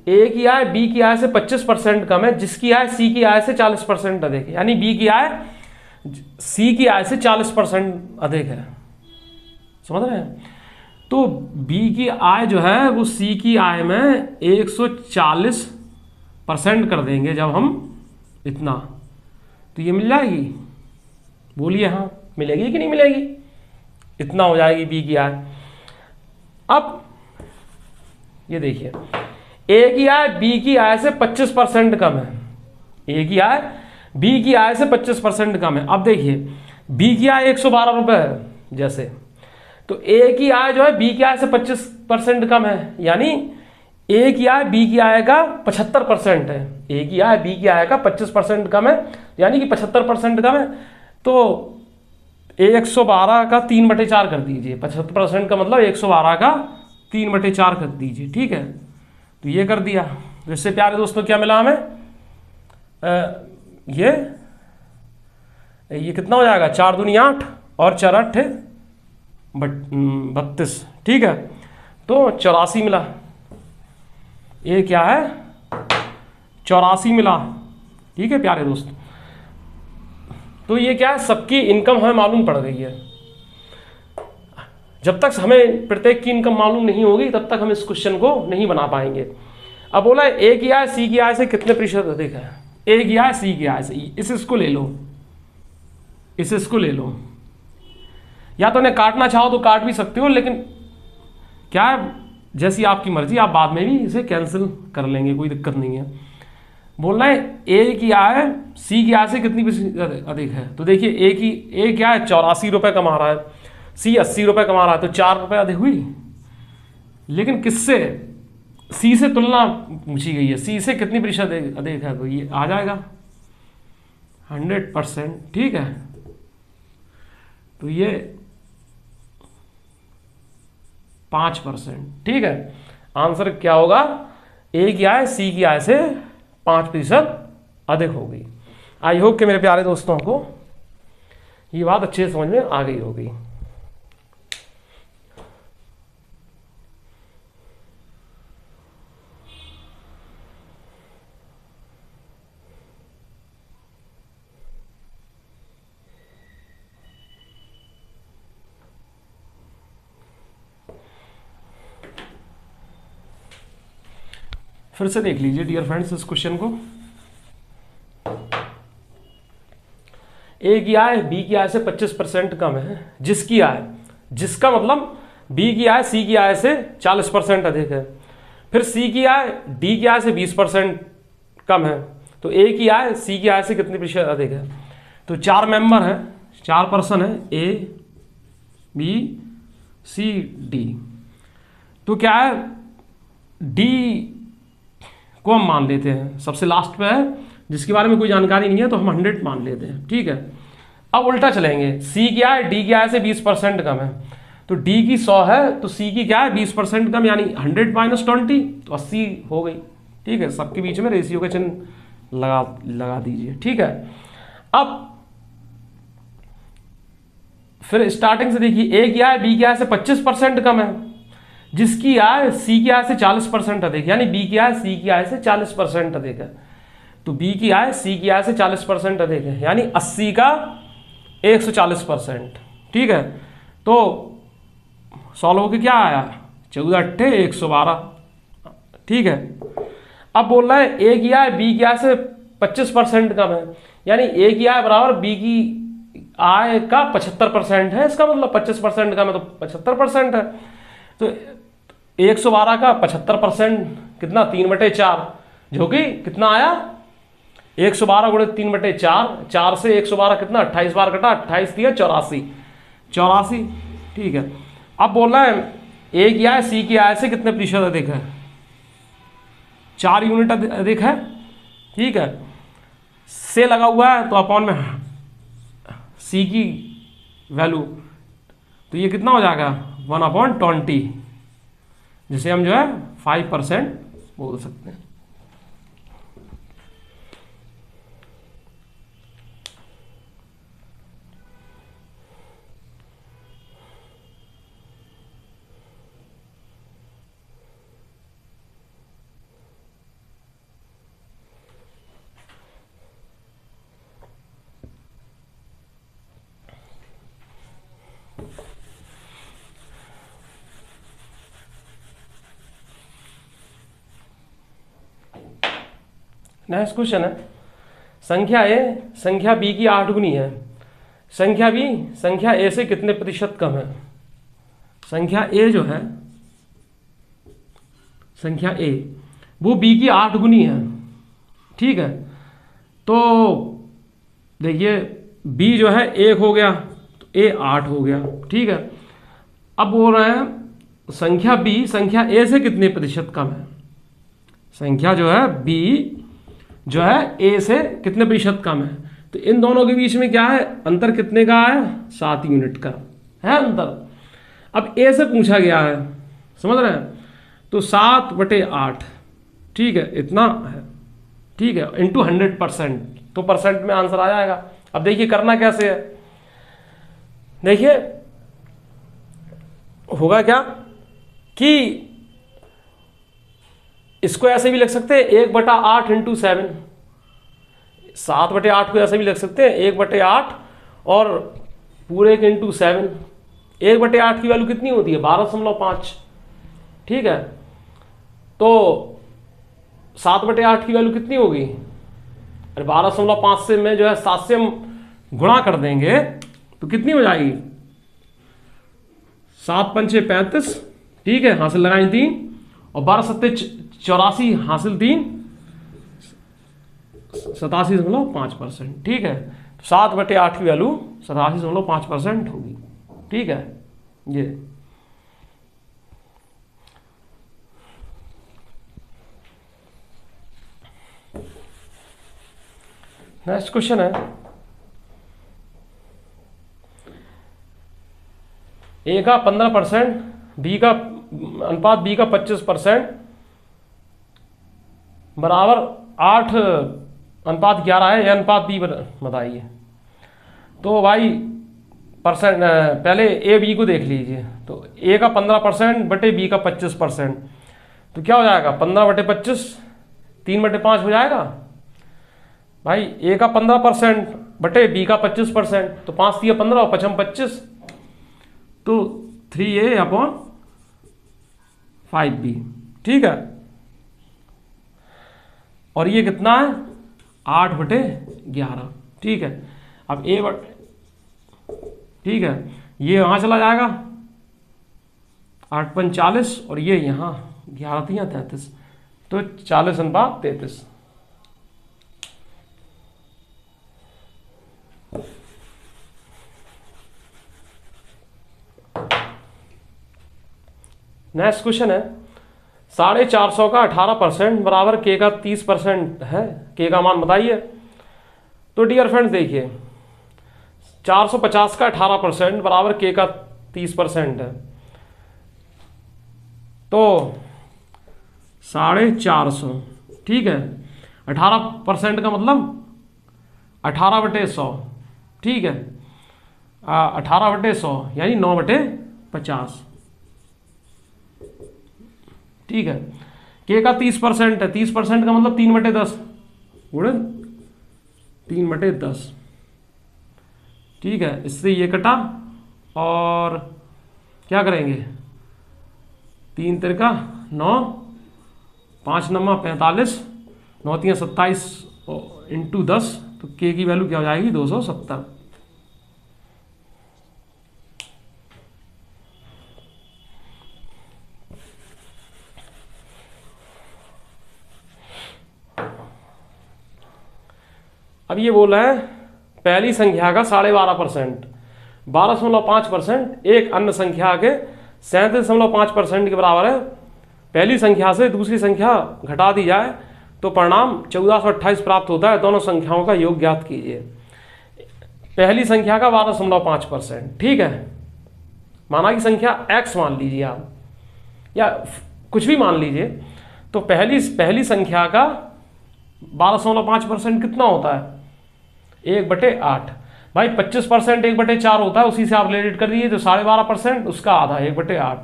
ए की आय बी की आय से 25% कम है, जिसकी आय सी की आय से 40% अधिक है, यानी बी की आय सी की आय से 40% अधिक है, समझ रहे हैं। तो बी की आय जो है वो सी की आय में 140% कर देंगे जब हम इतना, तो ये मिल जाएगी, बोलिए हाँ मिलेगी कि नहीं मिलेगी, इतना हो जाएगी बी की आय। अब ये देखिए ए की आय बी की आय से 25% कम है, ए की आय बी की आय से 25% कम है। अब देखिए बी की आय 112 रुपये है जैसे, तो ए की आय जो है बी की आय से 25% कम है, यानी ए की आय बी की आय का 75% है, ए की आय बी की आय का 25% कम है, यानी कि 75% कम है। तो 112 का 3/4 कर दीजिए, 75% का मतलब 112 का 3/4 कर दीजिए, ठीक है। तो ये कर दिया, तो इससे प्यारे दोस्तों क्या मिला हमें, ये कितना हो जाएगा 4 दूनी 8 और 4 8 32, ठीक है। तो 84 मिला, ये क्या है 84 मिला, ठीक है प्यारे दोस्त। तो ये क्या है सबकी इनकम हमें मालूम पड़ गई है। जब तक हमें प्रत्येक की इनकम मालूम नहीं होगी तब तक हम इस क्वेश्चन को नहीं बना पाएंगे। अब बोला है ए की आय सी की आय से कितने प्रतिशत अधिक है, ए की आय सी की आय से, इसको ले लो, इसको ले लो, या तो उन्हें काटना चाहो तो काट भी सकते हो, लेकिन क्या है जैसी आपकी मर्जी, आप बाद में भी इसे कैंसिल कर लेंगे, कोई दिक्कत नहीं है। बोलना है ए की आय सी की आय से कितनी अधिक है, तो देखिए ए क्या है 84 रुपये कमा रहा है, सी 80 रुपये कमा रहा है, तो 4 रुपये अधिक हुई, लेकिन किससे, सी से तुलना पूछी गई है, सी से कितनी प्रतिशत अधिक है, तो ये आ जाएगा 100%, ठीक है। तो ये 5%, ठीक है। आंसर क्या होगा, ए की आय सी की आय से 5% अधिक होगी। आई होप कि मेरे प्यारे दोस्तों को ये बात अच्छे से समझ में आ गई होगी। फिर से देख लीजिए डियर फ्रेंड्स इस क्वेश्चन को, ए की आय बी की आय से 25% कम है, जिसकी आय, जिसका मतलब बी की आय सी की आय से 40% अधिक है, फिर सी की आय डी की आय से 20% कम है, तो ए की आय सी की आय से कितनी प्रतिशत अधिक है। तो 4 मेंबर है, 4 पर्सन है, ए बी सी डी, तो क्या है डी को हम मान लेते हैं, सबसे लास्ट पे है, जिसके बारे में कोई जानकारी नहीं है तो हम 100 मान लेते हैं, ठीक है। अब उल्टा चलेंगे, सी की आय डी की आय से 20% कम है, तो डी की 100 है तो सी की क्या है 20% कम, यानी 100 - 20 तो 80 हो गई, ठीक है। सबके बीच में रेशियो का चिन्ह लगा दीजिए, ठीक है। अब फिर स्टार्टिंग से देखिए, ए की आय बी की आय से 25% कम है, जिसकी आय सी की आय से 40% अधिक, यानी बी की आय सी की आय से 40% अधिक है, तो बी की आय सी की आय से 40% अधिक है, यानी 80 का 140%, ठीक है। तो सॉल्व होकर क्या आया 14 × 8 = 112, ठीक है। अब बोल रहा है ए की आय बी की आय से 25% कम है, यानी ए की आय बराबर बी की आय का 75% है, इसका मतलब 25% कम है तो 75% है, तो 112 का 75% कितना 3/4, जो कि कितना आया 112 × 3/4, 4 से 112 कितना 28 बार कटा, 28 दिया 84, ठीक है। अब बोलना है ए की आय सी की आय से कितने प्रतिशत अधिक है, 4 यूनिट अधिक है, ठीक है। से लगा हुआ है तो अपॉन में सी की वैल्यू, तो ये कितना हो जाएगा 1/20, जिसे हम जो है 5% बोल सकते हैं। नेक्स्ट क्वेश्चन है, संख्या ए संख्या बी की 8 गुनी है, संख्या बी संख्या ए से कितने प्रतिशत कम है। संख्या ए जो है, संख्या ए वो बी की 8 गुनी है, ठीक है। तो देखिए बी जो है 1 हो गया तो ए 8 हो गया, ठीक है। अब बोल रहे हैं संख्या बी संख्या ए से कितने प्रतिशत कम है। संख्या जो है बी जो है ए से कितने प्रतिशत कम है, तो इन दोनों के बीच में क्या है, अंतर कितने का है, 7 यूनिट का है अंतर। अब ए से पूछा गया है, समझ रहे हैं, तो 7/8, ठीक है, इतना है, ठीक है, इंटू 100%, तो परसेंट में आंसर आ जाएगा। अब देखिए करना कैसे है, देखिए होगा क्या कि इसको ऐसे भी लिख सकते हैं 1/8 इंटू 7, 7/8 को ऐसे भी लिख सकते हैं 1/8 और पूरे के इंटू 7। 1/8 की वैल्यू कितनी होती है 12.5, ठीक है। तो 7/8 की वैल्यू कितनी होगी, अरे 12.5 से मैं जो है 7 से हम गुणा कर देंगे तो कितनी हो जाएगी, 7×5 = 35, ठीक है, हासिल लगाई 3 और 12×7 = 84, हासिल 3, 87.5%, ठीक है। 7/8 की वैल्यू 87.5% होगी, ठीक है। ये नेक्स्ट क्वेश्चन है, ए का 15%, बी का अनुपात बी का 25% बराबर 8:11 है, यह अनुपात बी बताइए। तो भाई परसेंट पहले ए बी को देख लीजिए, तो ए का 15% बटे बी का 25%, तो क्या हो जाएगा 15/25, 3/5 हो जाएगा। भाई ए का 15% बटे बी का 25%, तो 5 × 15 और 5 × 25, तो 3a/5b, ठीक है। और ये कितना है 8/11, ठीक है। अब ए ठीक है, ये वहां चला जाएगा 8×5 = 40 और ये यहाँ 11 × 33, तो 40:33। नेक्स्ट क्वेश्चन है, 450 का 18% बराबर के का 30% है, के का मान बताइए। तो डियर फ्रेंड्स देखिए 450 का 18% बराबर के का 30% है, तो 450, ठीक है। 18% का मतलब 18/100, ठीक है, 18/100 यानी 9/50, ठीक है। के का 30% है, 30% का मतलब 3/10 गुणन 3/10, ठीक है। इससे ये कटा और क्या करेंगे 3 × 9, 5 × 9 = 45, 9 × 27 इंटू 10, तो के की वैल्यू क्या हो जाएगी 270। अब ये बोल रहे हैं पहली संख्या का 12.5%, 12.5% एक अन्य संख्या के 37.5% के बराबर है। पहली संख्या से दूसरी संख्या घटा दी जाए तो परिणाम 1428 प्राप्त होता है। दोनों संख्याओं का योग ज्ञात कीजिए। पहली संख्या का 12.5%, ठीक है। माना की संख्या x मान लीजिए आप, या कुछ भी मान लीजिए, तो पहली संख्या का 12.5% कितना होता है? 1/8। भाई 25% 1/4 होता है, उसी से आप रिलेट कर दीजिए, तो 12.5% उसका आधा 1/8,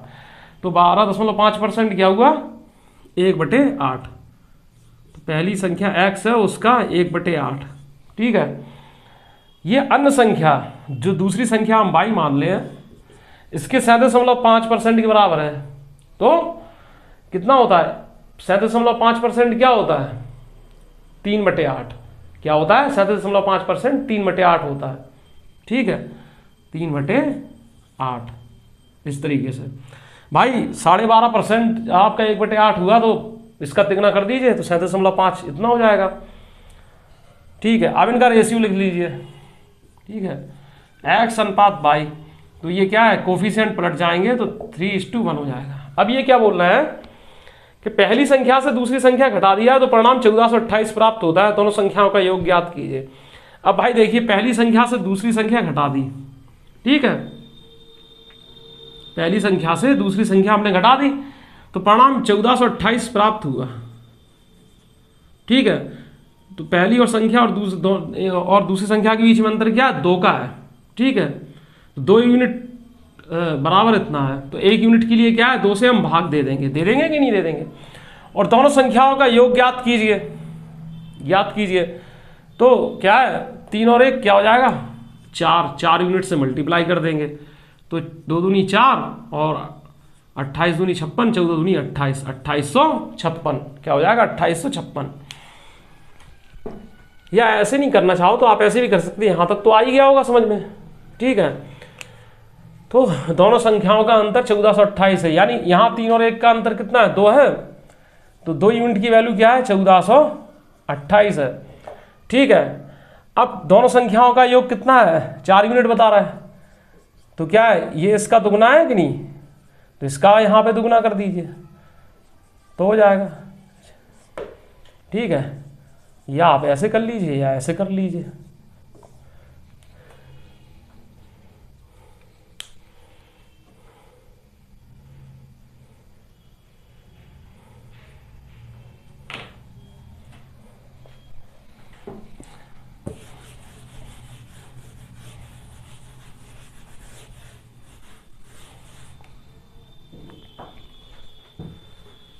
तो 12.5% क्या हुआ? 1/8। तो पहली संख्या x है उसका 1/8, ठीक है। ये अन्य संख्या जो दूसरी संख्या हम y मान ले, इसके 37.5% के बराबर है, तो कितना होता है? 37.5% क्या होता है? 3/8। क्या होता है? 37.5% 3/8 होता है, ठीक है। 3/8 इस तरीके से। भाई 12.5% आपका 1/8 हुआ, तो इसका तिगुना कर दीजिए, तो 37.5 इतना हो जाएगा, ठीक है। अब इनका रेशियो लिख लीजिए, ठीक है। x अनुपात y, तो ये क्या है? कोफिशिएंट पलट जाएंगे तो 3:1 हो जाएगा। अब ये क्या बोल रहा है कि पहली संख्या से दूसरी संख्या घटा दिया तो परिणाम 1428 प्राप्त होता है, दोनों संख्याओं का योग ज्ञात कीजिए। अब भाई देखिए, पहली संख्या से दूसरी संख्या घटा दी, ठीक है। पहली संख्या से दूसरी संख्या हमने घटा दी, तो परिणाम 1428 प्राप्त हुआ, ठीक है। तो पहली और संख्या और दूसरी संख्या के बीच में अंतर क्या है? 2 का है, ठीक है। 2 यूनिट बराबर इतना है, तो 1 यूनिट के लिए क्या है? 2 से हम भाग दे देंगे कि नहीं दे देंगे। और दोनों संख्याओं का योग ज्ञात कीजिए। तो क्या है? 3 और 1 क्या हो जाएगा? 4 यूनिट से मल्टीप्लाई कर देंगे, तो 2 दूनी 4 और 28 दूनी 56, 14 दूनी 28, 2856 क्या हो जाएगा? 2856। या ऐसे नहीं करना चाहो तो आप ऐसे भी कर सकते हैं, यहां तक तो आ ही गया होगा समझ में, ठीक है। तो दोनों संख्याओं का अंतर 1428 है, यानी यहां 3 और 1 का अंतर कितना है? 2 है, तो 2 यूनिट की वैल्यू क्या है? 1428 है, ठीक है। अब दोनों संख्याओं का योग कितना है? 4 यूनिट बता रहा है, तो क्या है? ये इसका दुगना है कि नहीं? तो इसका यहां पे दुगना कर दीजिए तो हो जाएगा, ठीक है। या आप ऐसे कर लीजिए या ऐसे कर लीजिए।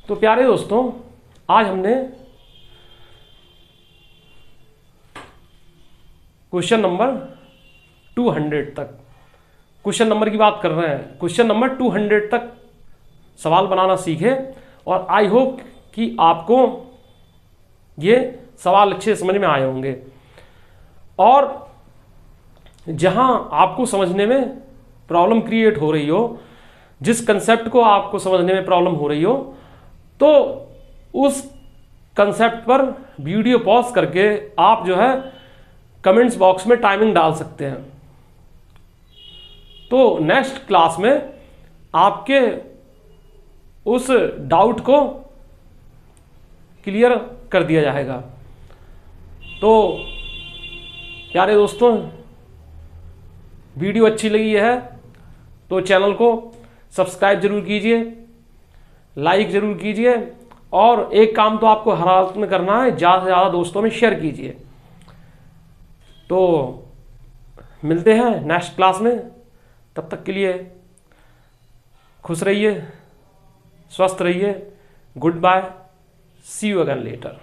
तो प्यारे दोस्तों, आज हमने क्वेश्चन नंबर 200 तक, क्वेश्चन नंबर की बात कर रहे हैं, क्वेश्चन नंबर 200 तक सवाल बनाना सीखे। और आई होप कि आपको ये सवाल अच्छे समझ में आए होंगे। और जहां आपको समझने में प्रॉब्लम क्रिएट हो रही हो, जिस कंसेप्ट को आपको समझने में प्रॉब्लम हो रही हो, तो उस कंसेप्ट पर वीडियो पॉज करके आप जो है कमेंट्स बॉक्स में टाइमिंग डाल सकते हैं। तो नेक्स्ट क्लास में आपके उस डाउट को क्लियर कर दिया जाएगा। तो प्यारे दोस्तों, वीडियो अच्छी लगी है तो चैनल को सब्सक्राइब जरूर कीजिए, लाइक जरूर कीजिए, और एक काम तो आपको हर हालत में करना है, ज़्यादा से ज़्यादा दोस्तों में शेयर कीजिए। तो मिलते हैं नेक्स्ट क्लास में, तब तक के लिए खुश रहिए, स्वस्थ रहिए, goodbye, see you again letter.